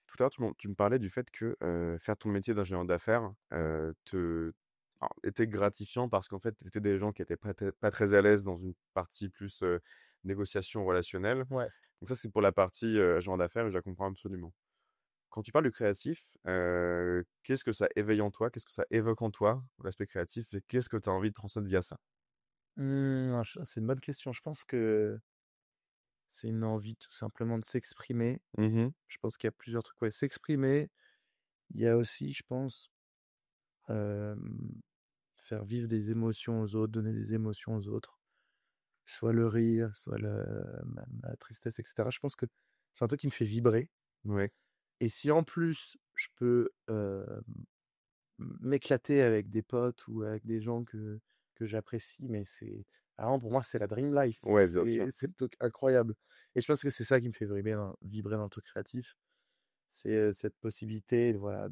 Tout à l'heure, tu me parlais du fait que, faire ton métier d'ingénieur d'affaires, alors, était gratifiant parce qu'en fait, tu étais des gens qui étaient pas très à l'aise dans une partie plus, négociation relationnelle. Ouais. Donc ça, c'est pour la partie, agent d'affaires et je la comprends absolument. Quand tu parles du créatif, qu'est-ce que ça éveille en toi? Qu'est-ce que ça évoque en toi, l'aspect créatif et qu'est-ce que tu as envie de transmettre via ça? C'est une bonne question. Je pense que c'est une envie tout simplement de s'exprimer. Mmh. Je pense qu'il y a plusieurs trucs. Ouais, s'exprimer. Il y a aussi, je pense, hem, faire vivre des émotions aux autres, donner des émotions aux autres, soit le rire, soit la tristesse et cetera. Je pense que c'est un truc qui me fait vibrer Ouais. et si en plus je peux, m'éclater avec des potes ou avec des gens que j'apprécie, mais c'est vraiment pour moi, c'est la dream life. Ouais, bien sûr. C'est le truc incroyable et je pense que c'est ça qui me fait vibrer dans le truc créatif. C'est, cette possibilité, voilà,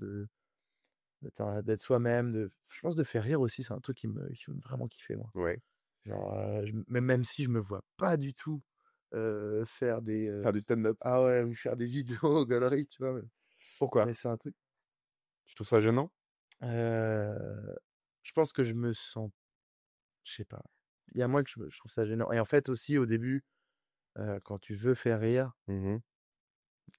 d'être soi-même, je pense de faire rire aussi, c'est un truc qui me vraiment kiffer moi. Ouais. Genre, même si je me vois pas du tout, faire des, Faire du stand-up. ah ouais, ou faire des vidéos aux galeries, tu vois? Pourquoi? Mais c'est un truc, Tu trouves ça gênant? je pense que je me sens je sais pas. Il y a moi que je trouve ça gênant et en fait aussi au début, quand tu veux faire rire, Mmh.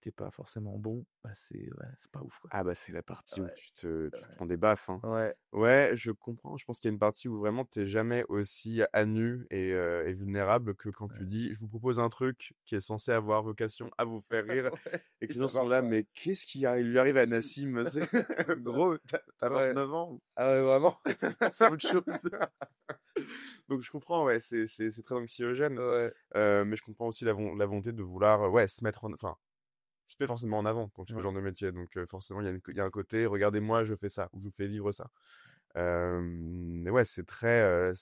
tu pas forcément bon, bah, c'est pas ouf, quoi. Ah bah, c'est la partie où Ouais, tu te prends des baffes, hein. ouais, Ouais, je comprends. Je pense qu'il y a une partie où vraiment t'es jamais aussi à nu et vulnérable que quand tu ouais, dis: «Je vous propose un truc qui est censé avoir vocation à vous faire rire» ouais et que et les gens ça sont marche là: pas. «Mais qu'est-ce qui il lui arrive à Nassim?» C'est C'est ça. gros, tu as Ouais. 29 ans? Ah ouais, vraiment, c'est autre chose. Donc je comprends, ouais, c'est très anxiogène, Ouais, mais je comprends aussi la volonté de vouloir, ouais, se mettre en enfin, tu te mets forcément en avant quand tu fais ce ouais. genre de métier, donc forcément il y a un côté: «Regardez-moi, je fais ça» ou «Je vous fais vivre ça». Mais ouais, c'est très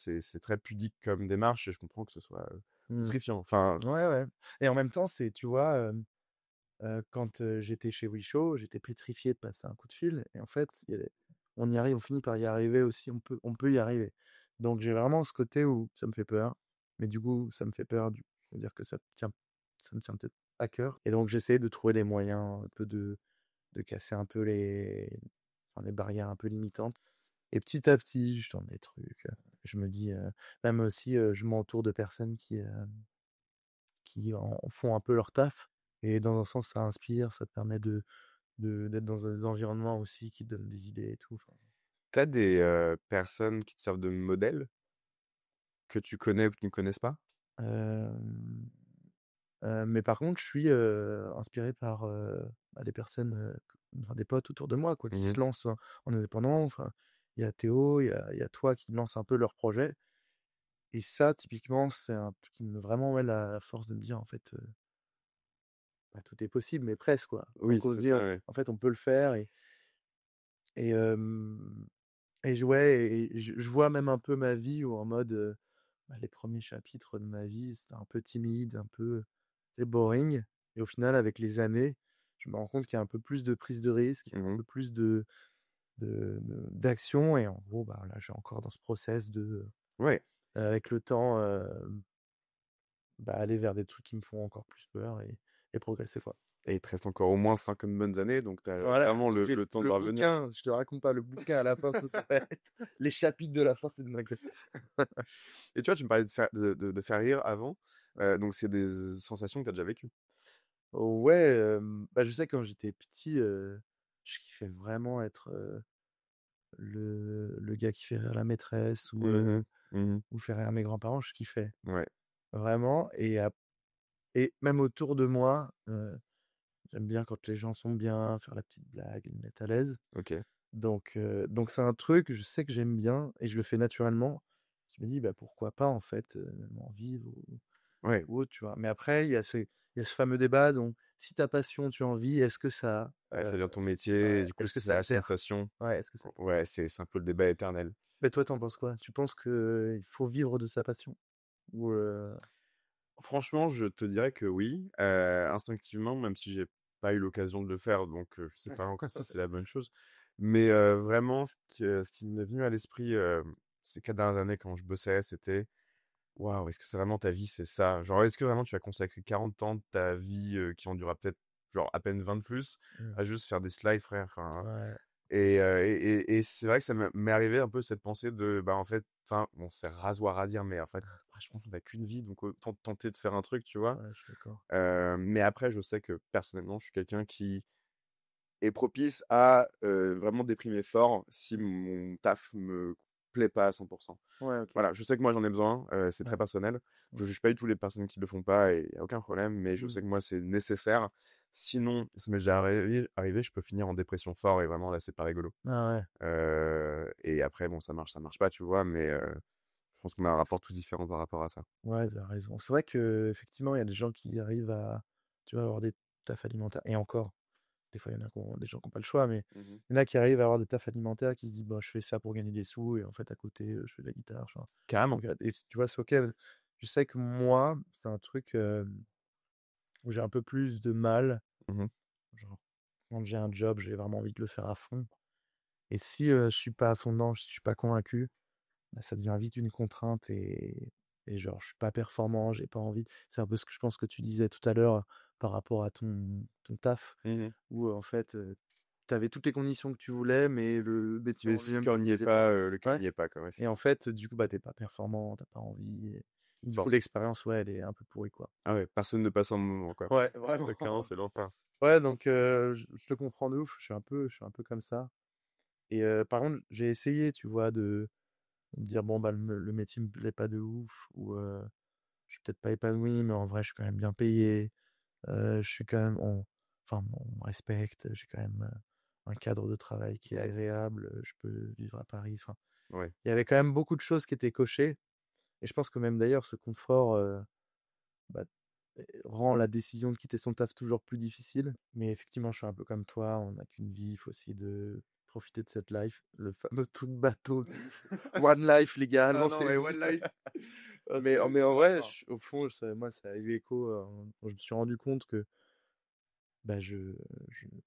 pudique comme démarche et je comprends que ce soit, Mmh. terrifiant. Enfin, Ouais, ouais et en même temps, c'est tu vois, quand, j'étais chez Wisho, j'étais pétrifié de passer un coup de fil et en fait, on y arrive, on finit par y arriver aussi, on peut y arriver. Donc j'ai vraiment ce côté où ça me fait peur, mais du coup, ça me fait peur c'est-à-dire que ça me tient peut-être à cœur et donc j'essaie de trouver des moyens un peu de casser un peu enfin, des barrières un peu limitantes. Et petit à petit, je tente des trucs. Je me dis, même aussi, je m'entoure de personnes qui en font un peu leur taf. Et dans un sens, ça inspire, ça te permet d'être dans des environnements aussi qui te donnent des idées et tout. Enfin, T'as des personnes qui te servent de modèle que tu connais ou qui ne connaissent pas? hem, mais par contre, je suis, inspiré par, bah, des personnes, enfin des potes autour de moi quoi, qui Mhm. se lancent en indépendant. Enfin, il y a Théo, il y a toi qui lancent un peu leur projet. Et ça, typiquement, c'est un truc qui me vraiment, ouais, la force de me dire, en fait, bah, tout est possible, mais presque, quoi. Oui, Donc on se c'est dit, ça, ouais. en fait, on peut le faire. Et hem et je ouais et je vois même un peu ma vie où en mode, bah, les premiers chapitres de ma vie, c'était un peu timide, un peu, tu sais, boring. Et au final, avec les années, je me rends compte qu'il y a un peu plus de prise de risque, un Mhm. peu plus d'action. Et en gros, bah, là, j'ai encore dans ce process de, Ouais. avec le temps, bah, aller vers des trucs qui me font encore plus peur et progresser, quoi. Et il te reste encore au moins 5 bonnes années, donc tu as Voilà, vraiment j'ai le temps de le revenir. bouquin, je te raconte pas, le bouquin à la fin, ça va être les chapitres de la force et de l'inclus. Et tu vois, tu me parlais de faire rire avant, donc c'est des sensations que tu as déjà vécues. Ouais, bah, je sais quand j'étais petit, je kiffais vraiment être, le gars qui fait rire la maîtresse Mhm. Mhm. ou faire rire mes grands-parents, je kiffais Ouais, vraiment. Et même autour de moi, j'aime bien quand les gens sont bien, faire la petite blague, me mettre à l'aise. ok. Donc c'est un truc, je sais que j'aime bien et je le fais naturellement. Je me dis: «Bah, pourquoi pas en fait, même en vivre Ouais, ou autre», tu vois? Mais après il y a ce fameux débat, donc si ta passion, tu en vis, ouais, ça devient ton métier, et du coup, est-ce que ça ça te reste une sert? passion. Ouais, est-ce que ça te sert? Ouais, c'est un peu le débat éternel. Mais toi, tu en penses quoi? Tu penses qu'il faut vivre de sa passion? Ou Franchement, je te dirais que oui, instinctivement, même si j'ai pas eu l'occasion de le faire, donc je sais pas encore si c'est la bonne chose. Mais vraiment, ce qui m'est venu à l'esprit ces 4 dernières années quand je bossais, c'était waouh, est-ce que c'est vraiment ta vie, c'est ça? Genre, est-ce que vraiment tu vas consacrer 40 ans de ta vie qui en durera peut-être genre à peine 20 de plus mmh, à juste faire des slides, frère? Enfin, ouais, et c'est vrai que ça m'est arrivé un peu cette pensée de, bah, en fait, enfin, bon, c'est rasoir à dire, mais en fait, franchement, on n'a qu'une vie, donc autant tenter de faire un truc, tu vois. ouais, je suis d'accord. Mais après, je sais que personnellement, je suis quelqu'un qui est propice à vraiment déprimer fort si mon taf me plaît pas à 100%. Ouais, OK. Voilà, je sais que moi j'en ai besoin, c'est Ouais, très personnel. Je ouais. juge pas du tout les personnes qui le font pas et y a aucun problème, mais je Mmh. sais que moi c'est nécessaire. Sinon, ça m'est déjà arrivé, je peux finir en dépression fort et vraiment là c'est pas rigolo. Ah ouais. Et après bon ça marche pas, tu vois, mais je pense qu'on a un rapport tous différent par rapport à ça. Ouais, tu as raison. C'est vrai qu'effectivement, il y a des gens qui arrivent à, tu vois, avoir des tafs alimentaires. Et encore, des fois, il y en a des gens qui ont pas le choix, mais Mmh. il y en a qui arrivent à avoir des tafs alimentaires, qui se disent: «Bah, je fais ça pour gagner des sous et en fait, à côté, je fais de la guitare», tu vois? Carrément. Donc et tu vois, c'est OK. Je sais que moi, c'est un truc, où j'ai un peu plus de mal. Mmh. Genre, quand j'ai un job, j'ai vraiment envie de le faire à fond. Et si, je suis pas à fond dedans, si je suis pas convaincu, bah, ça devient vite une contrainte. Et genre, je suis pas performant, j'ai pas envie. C'est un peu ce que je pense que tu disais tout à l'heure, par rapport à ton taf, Mmh. où, en fait, tu avais toutes les conditions que tu voulais, mais le métier Mais en si le lui-même cœur te n'y est plaisait pas, pas. le cœur Ouais. n'y est pas, quoi, ouais, c'est Et en ça. fait, du coup, bah, tu pas performant, t'as pas envie. Et du coup, Force. l'expérience, ouais, elle est un peu pourrie, quoi. Ah ouais, personne ne passe un bon moment, quoi. Ouais, vraiment. Chacun, c'est l'enfer. Ouais, donc je te comprends de ouf. Je suis un peu comme ça. Et par contre, j'ai essayé, tu vois, de me dire: «Bon, bah, le métier me plaît pas de ouf» ou «Je suis peut-être pas épanoui, mais en vrai, je suis quand même bien payé». Je suis quand même on me respecte, j'ai quand même, un cadre de travail qui est agréable, je peux vivre à Paris, enfin, Ouais. il y avait quand même beaucoup de choses qui étaient cochées. Et je pense que même d'ailleurs ce confort, bah, rend la décision de quitter son taf toujours plus difficile. Mais effectivement, je suis un peu comme toi, on n'a qu'une vie, il faut essayer de profiter de cette life, le fameux truc bateau, one life les gars, Ah non, mais lancez-vous. One Life. Ah, Mais c'est en vrai, l'enfer. au fond, moi, ça a eu écho, quand je me suis rendu compte que, bah, je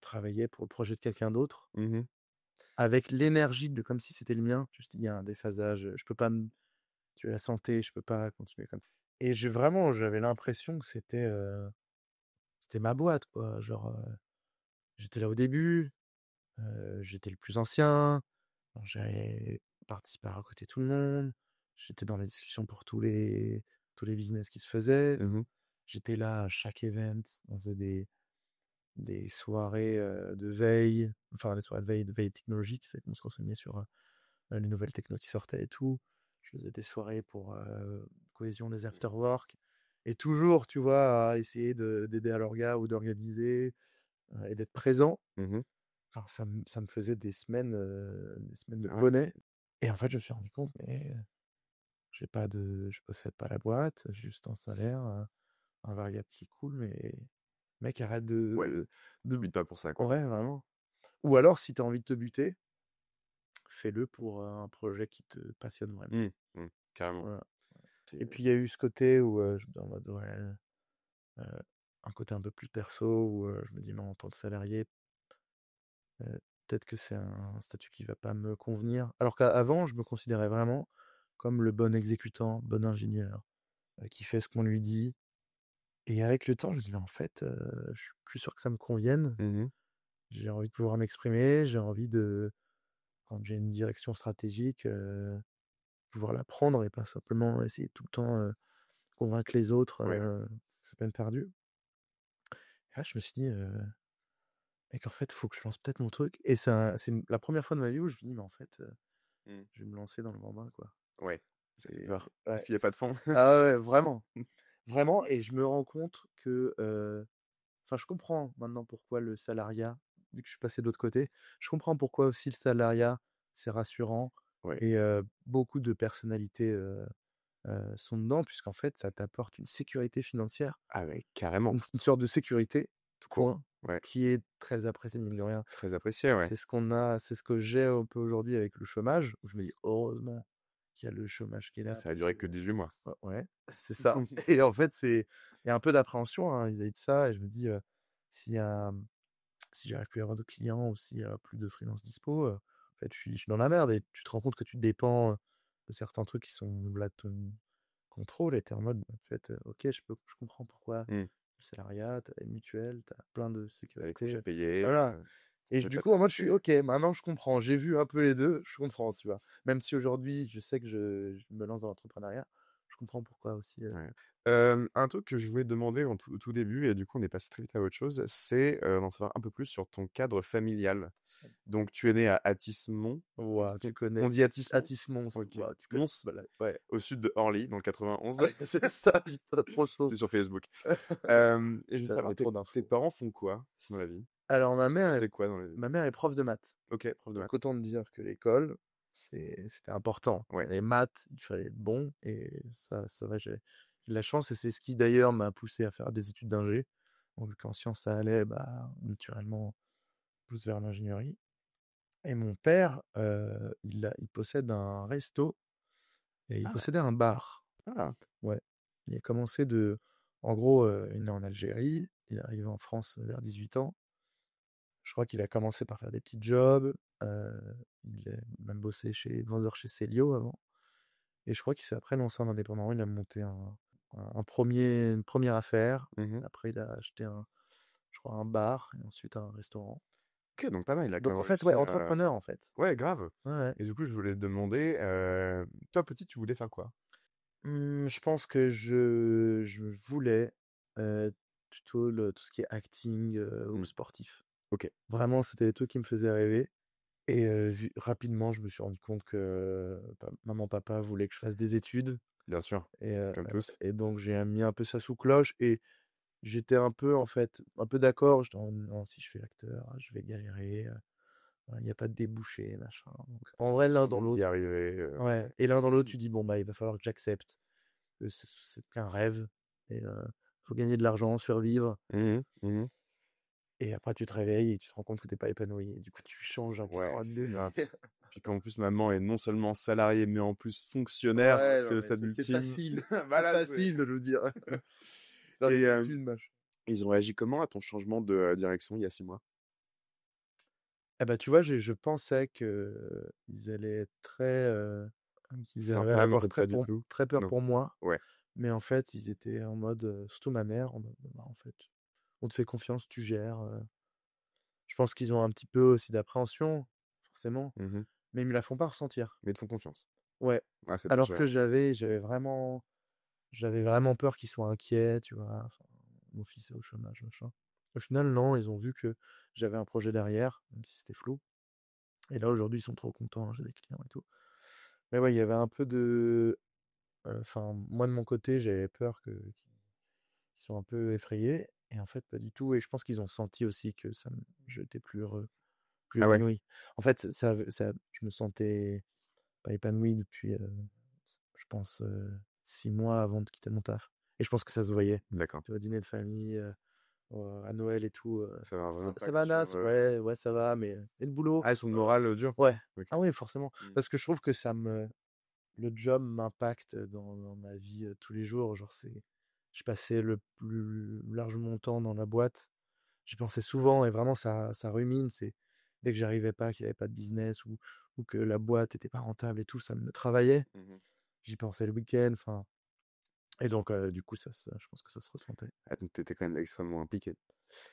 travaillais pour le projet de quelqu'un d'autre, Mmh. avec l'énergie de comme si c'était le mien. Juste, il y a un déphasage, je peux pas me tu as la santé, je peux pas continuer comme ça. Et j'avais l'impression que c'était ma boîte, quoi. Genre, j'étais là au début, J'étais le plus ancien, alors j'avais participé à recruter tout le monde, j'étais dans les discussions pour tous les business qui se faisaient. Mmh. J'étais là à chaque event, on faisait des soirées, de veille, enfin des soirées de veille technologique, c'est qu'on se renseignait sur, les nouvelles technos qui sortaient et tout. Je faisais des soirées pour, cohésion des afterwork et toujours, tu vois, à essayer d'aider à l'orga ou d'organiser, et d'être présent. Mmh. Alors ça me faisait des semaines de Ah ouais. poney et en fait, je me suis rendu compte, mais je possède pas la boîte, j'ai juste un salaire, un variable qui coule, mais mec, arrête Ouais, de bute pas pour ça, quoi. ouais, vraiment. Ou alors, si tu as envie de te buter, fais-le pour, un projet qui te passionne vraiment. Mmh. Mmh. Carrément. Voilà. C'est Et puis, il y a eu ce côté où, je me dis en mode, ouais, heu, un côté un peu plus perso où, je me dis: «Mais en tant que salarié, peut-être que c'est un statut qui va pas me convenir». Alors qu'avant, je me considérais vraiment comme le bon exécutant, bon ingénieur, qui fait ce qu'on lui dit. Et avec le temps, je me dis: «Mais en fait, je suis plus sûr que ça me convienne». Mmh. J'ai envie de pouvoir m'exprimer, j'ai envie de quand j'ai une direction stratégique, pouvoir la prendre et pas simplement essayer tout le temps, convaincre les autres, Ouais. c'est peine perdue. Et là, je me suis dit, «Mec, en fait, faut que je lance peut-être mon truc» et la première fois de ma vie où je me dis: «Mais en fait, Mmh. je vais me lancer dans le grand bain, quoi». Ouais. Ça fait C'est peur parce ouais. qu'il y a pas de fond. Ah ouais, vraiment, vraiment et je me rends compte que, enfin, je comprends maintenant pourquoi le salariat, vu que je suis passé de l'autre côté, je comprends pourquoi aussi le salariat, c'est rassurant Ouais. et beaucoup de personnalités, sont dedans puisqu'en fait, ça t'apporte une sécurité financière, Ah ouais, carrément. une sorte de sécurité, tout Court. court, Ouais. qui est très appréciée, mine de rien. Très apprécié, ouais. C'est ce que j'ai un peu aujourd'hui avec le chômage, où je me dis: «Heureusement qu'il y a le chômage qui est là» Ça a parce que duré que 18 mois. ouais, c'est ça et en fait, il y a un peu d'appréhension, hein, vis-à-vis de ça et je me dis, s'il y a si j'arrive plus à avoir de clients ou s'il y a plus de freelance dispo, en fait, je suis dans la merde et tu te rends compte que tu dépends, de certains trucs qui sont au-delà de ton contrôle et tu es en mode, en fait, OK, je comprends pourquoi Mmh. le salariat, tu as les mutuelles, tu as plein de Tu les sécurité, congés payés, voilà et mais du pas coup, en mode, je suis plus. OK, maintenant je comprends. J'ai vu un peu les 2 je comprends, tu vois? Même si aujourd'hui, je sais que je me lance dans l'entrepreneuriat, je comprends pourquoi aussi, Ouais. Un truc que je voulais te demander au tout début et du coup on est passé très vite à autre chose, c'est, d'en savoir un peu plus sur ton cadre familial. Donc tu es né à Athis-Mons, ouah, tu connais on dit Athis-Mons? Athis-Mons, OK. ouah, tu connais Mons, voilà, ouais. au sud de Orly, dans le 91. C'est ça, putain, trop chaud. C'était sur Facebook. Et je veux Ça savoir, donne trop tes d'infos. parents font quoi dans la vie? Alors Ils faisaient quoi dans la vie? ma mère est prof de maths. OK, prof de Donc maths. autant te dire que l'école, c'était important. Ouais. Les maths, il fallait être bon et ça va, j'ai de la chance et c'est ce qui d'ailleurs m'a poussé à faire des études d'ingé. Donc vu qu'en sciences ça allait, bah, naturellement, plus vers l'ingénierie et mon père, il possède un resto et il Ah! possédait un bar. Ah! Ouais. Il a commencé en gros, il est né en Algérie, il est arrivé en France vers 18 ans. Je crois qu'il a commencé par faire des petits jobs, il a même bossé chez vendeur chez Célio avant et je crois qu'il s'est après lancé en indépendant. Il a monté une première affaire. Mmh. Après il a acheté je crois un bar et ensuite un restaurant. OK, donc pas mal, il a quand Donc même en fait, ouais, réussi à entrepreneur en fait. ouais, grave. Ouais, ouais. Et du coup, je voulais te demander, toi petit, tu voulais faire quoi? Je pense que je voulais, plutôt tout ce qui est acting, ou Mmh. sportif. OK, Vraiment, c'était les trucs qui me faisaient rêver. Et rapidement, je me suis rendu compte que maman, papa voulaient que je fasse des études bien sûr, et comme tous. donc j'ai mis un peu ça sous cloche et j'étais un peu, en fait, un peu d'accord. J'étais en «Non, si je fais acteur, je vais galérer, il y a pas de débouché, machin». Donc en vrai, l'un dans Comment y l'autre arriver, ouais et l'un dans l'autre, tu dis: «Bon, bah, il va falloir que j'accepte que c'est qu'un rêve et faut gagner de l'argent, survivre» Mmh mh. Mmh. et après tu te réveilles et tu te rends compte que t'es pas épanoui et du coup, tu changes un Ouais, c'est 82 ça. mais Puis qu'en plus maman est non seulement salariée, mais en plus fonctionnaire, ouais, c'est non, le mais stade c'est ultime. facile. C'est Voilà, c'est facile de le dire. Faire et des études, machin. ils ont réagi comment à ton changement de, direction il y a 6 mois? Eh bah, tu vois, je pensais qu'ils allaient être qu'ils allaient Sympa, mais en avoir fait pas du tout? très peur Non. pour moi, Ouais. mais en fait, ils étaient en mode, surtout ma mère, en mode: «Bah, en fait, on te fait confiance, tu gères». pense qu'ils ont un petit peu aussi d'appréhension, forcément, Mmh. mais ils me la font pas ressentir. Mais ils te font confiance. Ouais, Ah, c'est alors déjà que j'avais vraiment peur qu'ils soient inquiets, tu vois? Enfin, mon fils est au chômage, machin. Au final, non, ils ont vu que j'avais un projet derrière, même si c'était flou. Et là, aujourd'hui, ils sont trop contents, j'ai des clients et tout. Mais ouais, il y avait un peu de enfin, moi, de mon côté, j'avais peur qu'ils soient un peu effrayés et en fait, pas du tout et je pense qu'ils ont senti aussi que j'étais plus heureux, plus ah ouais? épanoui. En fait, je me sentais pas épanoui depuis, je pense, 6 mois avant de quitter mon taf et je pense que ça se voyait. D'accord. Tu vois, dîner de famille, à Noël et tout, Ça va avoir un ça impact va sur, Nas? Ouais, ouais, ça va, mais et le boulot? ah, sur le moral, dur? Ouais. OK. Ah oui, forcément, Mmh. parce que je trouve que le job m'impacte dans ma vie, tous les jours. Genre, je passais le plus large de mon temps dans la boîte. J'y pensais souvent et vraiment ça rumine. C'est dès que j'arrivais pas, qu'il y avait pas de business ou que la boîte était pas rentable et tout, ça me travaillait. Mmh. J'y pensais le week-end, enfin et donc du coup je pense que ça se ressentait. Ah, donc tu étais quand même extrêmement impliqué.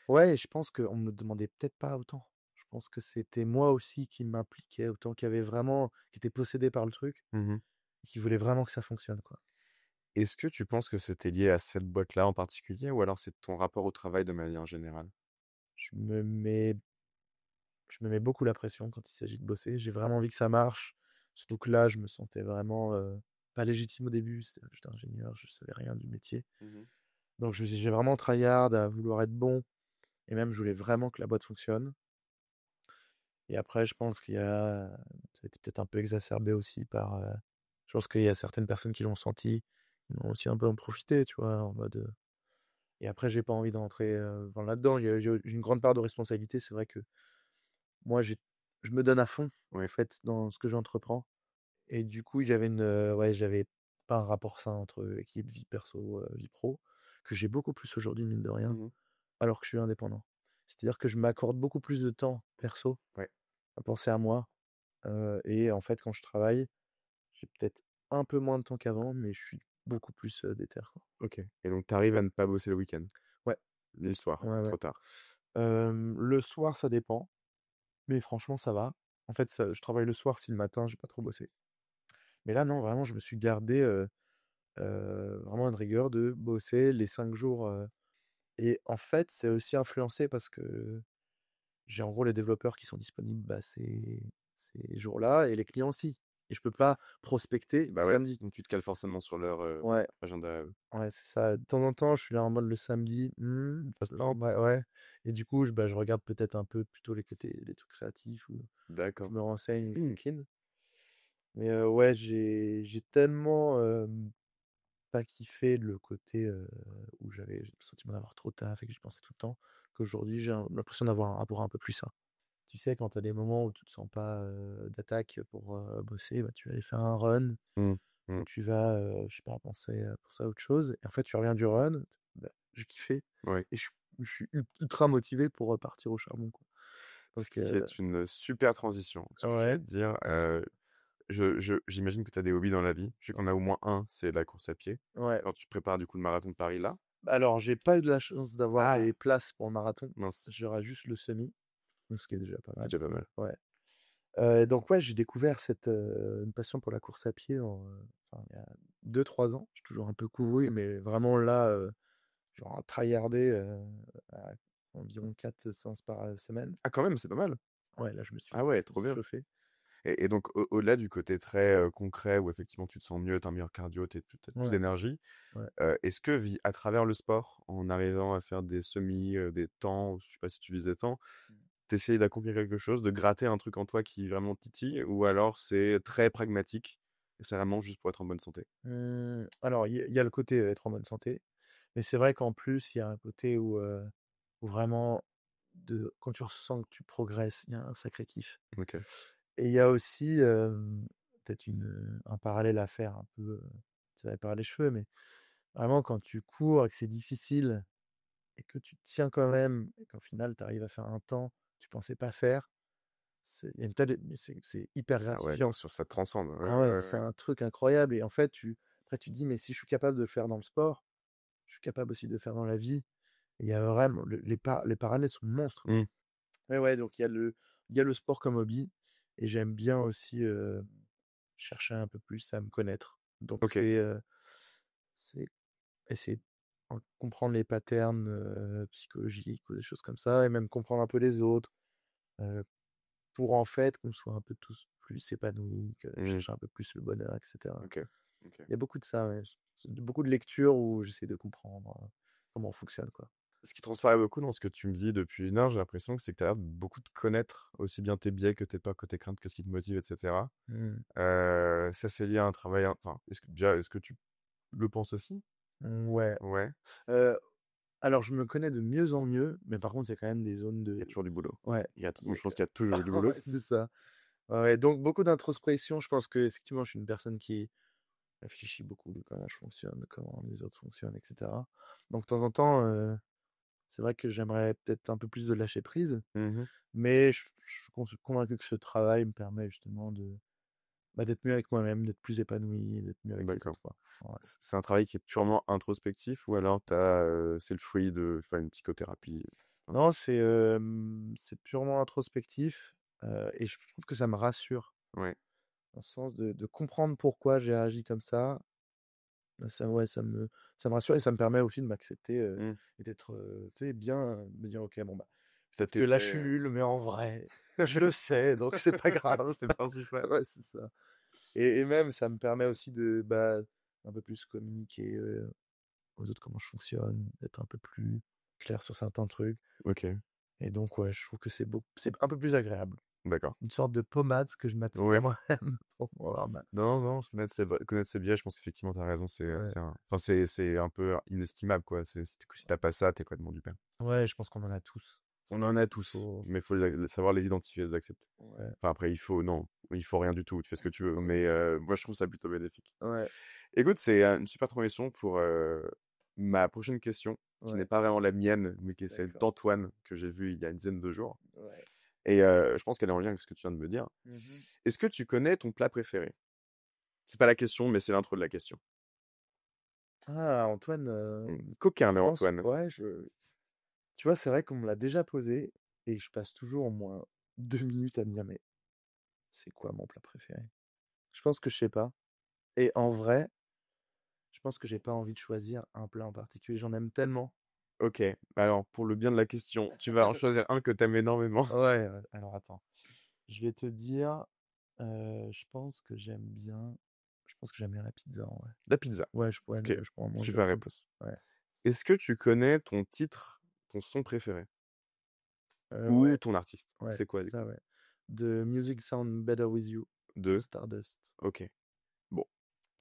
Ouais et je pense qu'on me demandait peut-être pas autant. Je pense que c'était moi aussi qui m'impliquais autant, qui était possédé par le truc Mmh. et qui voulait vraiment que ça fonctionne, quoi. Est-ce que tu penses que c'était lié à cette boîte-là en particulier ou alors c'est ton rapport au travail de manière générale? Je me mets Je me mets beaucoup la pression quand il s'agit de bosser. J'ai vraiment envie que ça marche. Surtout que là, je me sentais vraiment pas légitime au début. J'étais ingénieur, je savais rien du métier. Mmh. Donc j'ai vraiment tryhard à vouloir être bon. Et même, je voulais vraiment que la boîte fonctionne. Et après, je pense ça a été peut-être un peu exacerbé aussi je pense qu'il y a certaines personnes qui l'ont senti, qui ont aussi un peu en profité, tu vois, en mode. Et après, j'ai pas envie d'entrer là-dedans. J'ai une grande part de responsabilité. C'est vrai que moi, je me donne à fond, en Ouais. fait, dans ce que j'entreprends. Et du coup, ouais, j'avais pas un rapport sain entre équipe, vie perso, vie pro, que j'ai beaucoup plus aujourd'hui, mine de rien, Mmh. alors que je suis indépendant. C'est-à-dire que je m'accorde beaucoup plus de temps perso Ouais. à penser à moi. Et en fait, quand je travaille, j'ai peut-être un peu moins de temps qu'avant, mais je suis beaucoup plus déter, quoi. OK, et donc tu arrives à ne pas bosser le week-end? Ouais, Ni le soir, ouais, ouais. trop tard? Le soir, ça dépend, mais franchement, ça va. En fait, je travaille le soir si le matin, j'ai pas trop bossé. Mais là, non, vraiment, je me suis gardé vraiment une rigueur de bosser les 5 jours. Et en fait, c'est aussi influencé parce que j'ai en gros les développeurs qui sont disponibles ces jours-là et les clients aussi. Et je peux pas prospecter le Bah ouais, samedi. donc tu te cales forcément sur leur, Ouais, agenda à eux. ouais, c'est ça. De temps en temps, je suis là en mode le samedi. Ouais, ouais. Et du coup, je regarde peut-être un peu plutôt les trucs créatifs ou je D'accord. me renseigne, je Mmh. bouquine. Mais ouais, j'ai tellement pas kiffé le côté où j'avais le sentiment d'avoir trop taf et que j'y pensais tout le temps, qu'aujourd'hui j'ai l'impression d'avoir un rapport un peu plus sain. Tu sais, quand tu as des moments où tu te sens pas d'attaque pour bosser, bah, tu vas aller faire un run Mmh. Mmh. ou tu vas, je sais pas, penser à autre chose. Et en fait, tu reviens du run, bah, j'ai kiffé Ouais. et je suis ultra motivé pour repartir au charbon, quoi. Ce Donc, qui est une super transition. Ce que j'allais ouais, te dire, j'imagine que tu as des hobbies dans la vie. Je sais qu'on a au moins un, c'est la course à pied. ouais. Quand tu prépares du coup le marathon de Paris là. Alors, j'ai pas eu de la chance d'avoir Ah! des places pour le marathon. Mince, J'aurai juste le semi, donc ce qui est déjà pas c'est mal. déjà pas mal. Ouais. Donc ouais, j'ai découvert une passion pour la course à pied enfin, il y a 2-3 ans. J'ai toujours un peu couru, mais vraiment là, genre à tryharder à environ 4 séances par semaine. Ah quand même, c'est pas mal. Ouais, là, je me suis Ah ouais, je me trop suis bien. chauffé. Et donc au-delà du côté très, concret où effectivement tu te sens mieux, tu as un meilleur cardio, tu as plus Ouais, d'énergie, ouais. est-ce que à travers le sport, en arrivant à faire des semis, des temps, je sais pas si tu vises des temps, tu d'accomplir quelque chose, de gratter un truc en toi qui vraiment titille ou alors c'est très pragmatique et c'est vraiment juste pour être en bonne santé? Alors il y a le côté, être en bonne santé, mais c'est vrai qu'en plus, il y a un côté où vraiment quand tu ressens que tu progresses, il y a un sacré kiff. OK. Et il y a aussi, peut-être un parallèle à faire un peu, tiré par les cheveux, mais vraiment quand tu cours et que c'est difficile et que tu tiens quand même et qu'au final tu arrives à faire un temps que tu pensais pas faire, il y a une telle mais c'est hyper Ah ouais, bien gratifiant. sûr, ça te transcende. Ouais, Ah ouais, ouais, ouais, c'est ouais. un truc incroyable et en fait après tu te dis: «Mais si je suis capable de le faire dans le sport, je suis capable aussi de le faire dans la vie». Et il y a vraiment les parallèles sont monstres, quoi. Mmh. Ouais, donc il y a le sport comme hobby et j'aime bien aussi, chercher un peu plus à me connaître. Donc OK. c'est essayer de comprendre les patterns, psychologiques ou des choses comme ça et même comprendre un peu les autres, heu, pour en fait qu'on soit un peu tous plus épanouis, que Mmh. chercher un peu plus le bonheur et cetera. OK. OK. Il y a beaucoup de ça, ouais. Beaucoup de lectures où j'essaie de comprendre, comment on fonctionne, quoi. Ce qui transparaît beaucoup dans ce que tu me dis depuis une heure, j'ai l'impression que c'est que tu as l'air de beaucoup de connaître aussi bien tes biais que tes peurs, que tes craintes, que ce qui te motive, et cetera. Mmh. Ça, c'est lié à un travail, enfin, est-ce que tu le penses aussi? Ouais. Ouais, Heu, alors je me connais de mieux en mieux, mais par contre, il y a quand même des zones il y a de toujours du boulot. ouais, Moi, qui je pense qu'il y a toujours du boulot. ouais, c'est ça. Ouais, ouais, donc beaucoup d'introspection. Je pense qu'effectivement, je suis une personne qui réfléchit beaucoup de comment je fonctionne, de comment les autres fonctionnent et cetera. Donc de temps en temps, c'est vrai que j'aimerais peut-être un peu plus de lâcher prise, Mmh. mais je suis convaincu que ce travail me permet justement d'être mieux avec moi-même, d'être plus épanoui, d'être mieux avec les D'accord. autres, quoi. Ouais. C'est un travail qui est purement introspectif ou alors c'est le fruit de, je sais pas, une psychothérapie? Enfin, Non, c'est purement introspectif, et je trouve que ça me rassure, ouais. dans le sens de comprendre pourquoi j'ai agi comme ça. Bah, ouais, ça me rassure et ça me permet aussi de m'accepter, Mmh. et d'être, tu sais, bien, de me dire: «OK, bon, bah, Ça peut-être que là, je t'était, suis nul, mais en vrai, je le sais, donc c'est pas grave». c'est le principal. Ouais, c'est ça et même ça me permet aussi de, bah, un peu plus communiquer, aux autres comment je fonctionne, d'être un peu plus clair sur certains trucs OK, et donc ouais, je trouve que c'est un peu plus agréable. d'accord. Une sorte de pommade que je m'applique à Ouais. moi-même pour avoir ma Non, non, connaître ses biais, je pense qu'effectivement, tu as raison, ouais. enfin, c'est un peu inestimable, quoi. Si t'as pas ça, t'es complètement du pain. Ouais, je pense qu'on en a tous. On en a Il tous, faut mais il faut savoir les identifier, les accepter. ouais. Enfin, après, non, il faut rien du tout, tu fais ce que tu veux, mais moi, je trouve ça plutôt bénéfique. Ouais, Écoute, c'est une super transition pour ma prochaine question, qui n'est ouais, pas vraiment la mienne, mais qui est celle d'accord. d'Antoine, que j'ai vu il y a une dizaine de jours. Ouais. Et je pense qu'elle est en lien avec ce que tu viens de me dire. Mmh. Est-ce que tu connais ton plat préféré? C'est pas la question, mais c'est l'intro de la question. Ah Antoine, Coquin, je mais pense Antoine. ouais, tu vois, c'est vrai qu'on me l'a déjà posé et je passe toujours au moins 2 minutes à me dire: «Mais c'est quoi mon plat préféré?» Je pense que je sais pas et en vrai, je pense que j'ai pas envie de choisir un plat en particulier, j'en aime tellement. Ok, alors pour le bien de la question, tu vas en choisir un que t'aimes énormément. Ouais, alors attends, je vais te dire, je pense que j'aime bien la pizza en vrai. La pizza. Ouais, Ok, je pourrais en manger super autant que réponse. ouais. Est-ce que tu connais ton titre, ton son préféré? Ou Ouais, ton artiste? ouais, C'est quoi du ça coup? ouais. The Music Sound Better With You de Deux. Stardust. Ok. Bon.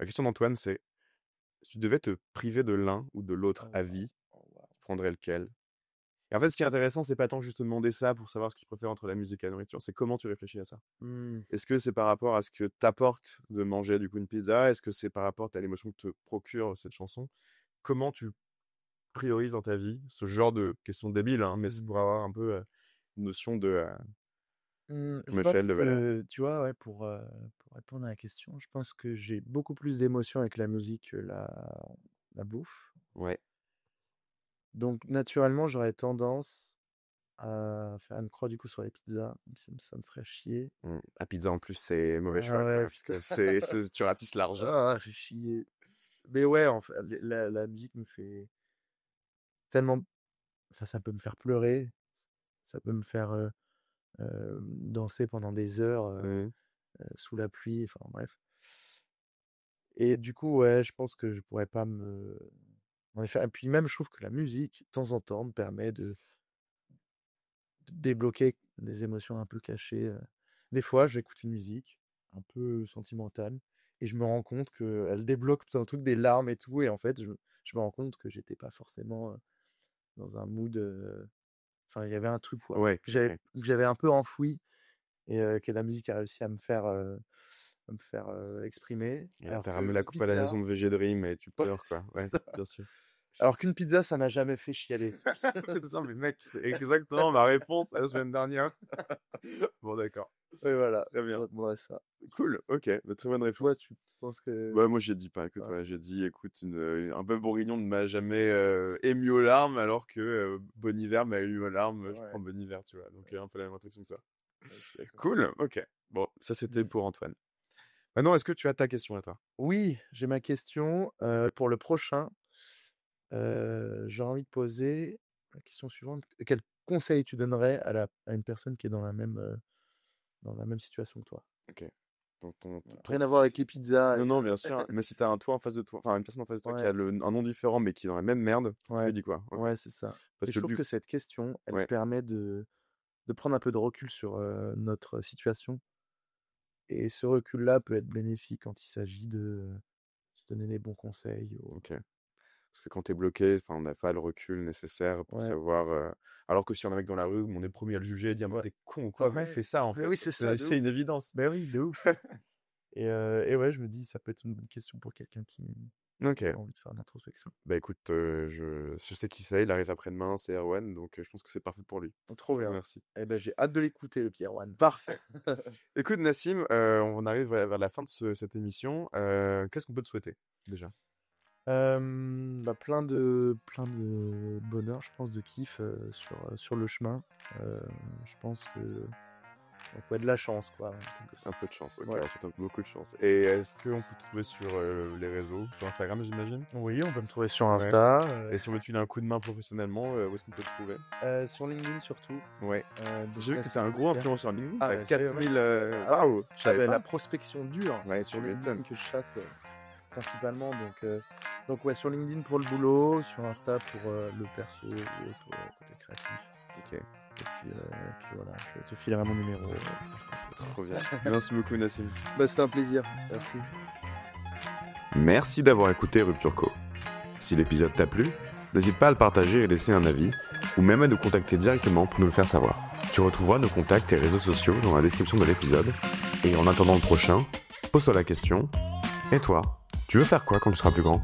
La question d'Antoine, c'est si tu devais te priver de l'un ou de l'autre Oh à waouh, vie, oh waouh. tu prendrais lequel? Et en fait, ce qui est intéressant, c'est pas tant juste te demander ça pour savoir ce que tu préfères entre la musique et la nourriture, c'est comment tu réfléchis à ça. Mmh. Est-ce que c'est par rapport à ce que t'apporte de manger du coup une pizza? Est-ce que c'est par rapport à l'émotion que te procure cette chanson? Comment tu priorises dans ta vie ce genre de questions débiles, hein, mais c'est Mmh. pour avoir un peu une notion de Je ton pense échelle de valeur. que, tu vois, ouais, pour répondre à la question, je pense que j'ai beaucoup plus d'émotions avec la musique que la bouffe. Ouais. Donc naturellement, j'aurais tendance à faire une croix du coup sur les pizzas, même si ça me ferait chier. La pizza en plus, c'est mauvais choix Ah quand ouais, même, parce putain. que tu ratisses large. Ah, j'ai chié. Mais ouais, en fait, la musique me fait tellement enfin, ça peut me faire pleurer, ça peut me faire, danser pendant des heures, Mmh. sous la pluie, enfin bref. Et du coup, ouais, je pense que je pourrais pas en effet et puis même je trouve que la musique, de temps en temps, me permet de débloquer des émotions un peu cachées, Des fois, j'écoute une musique un peu sentimentale et je me rends compte qu'elle débloque plein de trucs, des larmes et tout et en fait, je me rends compte que j'étais pas forcément, dans un mood, enfin, il y avait un truc quoi, Ouais, OK. que j'avais un peu enfoui et que la musique a réussi à me faire, exprimer Et là, alors tu ramené la qu'une coupe à la maison pizza de VG Dream et tu ouais, pleures, quoi. Ouais, c'est ça. bien sûr. Alors qu'une pizza, ça n'a jamais fait chialer. C'est ça, mais mec, c'est exactement ma réponse la semaine dernière. Bon, d'accord. Oui, voilà, Très je bien. répondrais ça. Cool, ok, bah, très bonne Toi, réponse. tu penses que Bah, moi, j'ai dit pas que ah, toi. J'ai dit, écoute, un bœuf bourguignon ne m'a jamais ému aux larmes, alors que Bon Hiver m'a ému aux larmes. Je ouais, prends Bon Hiver, tu vois. Donc, un peu la même réflexion que toi. ouais, je suis d'accord. Cool, ok. Bon, ça, c'était Mmh. pour Antoine. Maintenant, est-ce que tu as ta question à toi? Oui, j'ai ma question, pour le prochain. J'ai envie de poser la question suivante. Quel conseil tu donnerais à une personne qui est dans la même situation que toi? Ok. Donc, Voilà. Rien à voir avec les pizzas non, et non, bien sûr. Mais si t'as un toi en face de toi, enfin, une personne en face de toi qui ouais, a un nom différent, mais qui est dans la même merde, tu lui ouais, dis quoi? Ok. ouais, c'est ça. Parce Et que je le trouve but, que cette question, elle ouais. permet de prendre un peu de recul sur, notre situation et ce recul-là peut être bénéfique quand il s'agit de se donner les bons conseils ou Ok. Parce que quand t'es bloqué, enfin, on n'a pas le recul nécessaire pour ouais, savoir. Alors que si on a un mec dans la rue, on est le premier à le juger et dire, mais ouais, t'es con ou quoi? Pourquoi tu ouais. fais ça en Mais fait? oui, c'est ça, de C'est ouf. une évidence. Ben oui, de ouf. Et ouais, je me dis, ça peut être une bonne question pour quelqu'un qui Ok. a envie de faire de l'introspection. Bah écoute, je sais qui c'est, il arrive après-demain, c'est Erwan, donc je pense que c'est parfait pour lui. Oh, trop Je te bien. remercie. Eh ben, j'ai hâte de l'écouter, le Pierre One. Parfait. Écoute, Nassim, on arrive vers la fin de cette émission. Qu'est-ce qu'on peut te souhaiter déjà? Bah, plein de bonheur, je pense, de kiff sur le chemin. Je pense que donc, ouais, de la chance, quoi, en quelque Un sorte. peu de chance, ok, Ouais. on souhaite beaucoup de chance. Et est-ce qu'on peut te trouver sur les réseaux, sur Instagram, j'imagine? Oui, on peut me trouver sur Ouais. Insta, Et si on veut te filer un coup de main professionnellement, où est-ce qu'on peut te trouver? sur LinkedIn surtout. Ouais. Donc J'ai vu là, que c'est t'étais un gros super. influenceur LinkedIn, Ah, t'as bah, sérieux, ouais. 4000. Ah, Waouh! Je savais bah, la pas. prospection dure, Ouais, c'est sur tu LinkedIn m'étonnes. que je chasse principalement. Donc ouais, sur LinkedIn pour le boulot, sur Insta pour le perso ou autre côté créatif. Ok, Et puis voilà, je te filerai mon numéro. trop bien. Merci beaucoup, Nassim. Bah, c'était un plaisir. Merci. Merci d'avoir écouté Rupture Co. Si l'épisode t'a plu, n'hésite pas à le partager et laisser un avis, ou même à nous contacter directement pour nous le faire savoir. Tu retrouveras nos contacts et réseaux sociaux dans la description de l'épisode. Et en attendant le prochain, pose-toi la question, et toi, tu veux faire quoi quand tu seras plus grand ?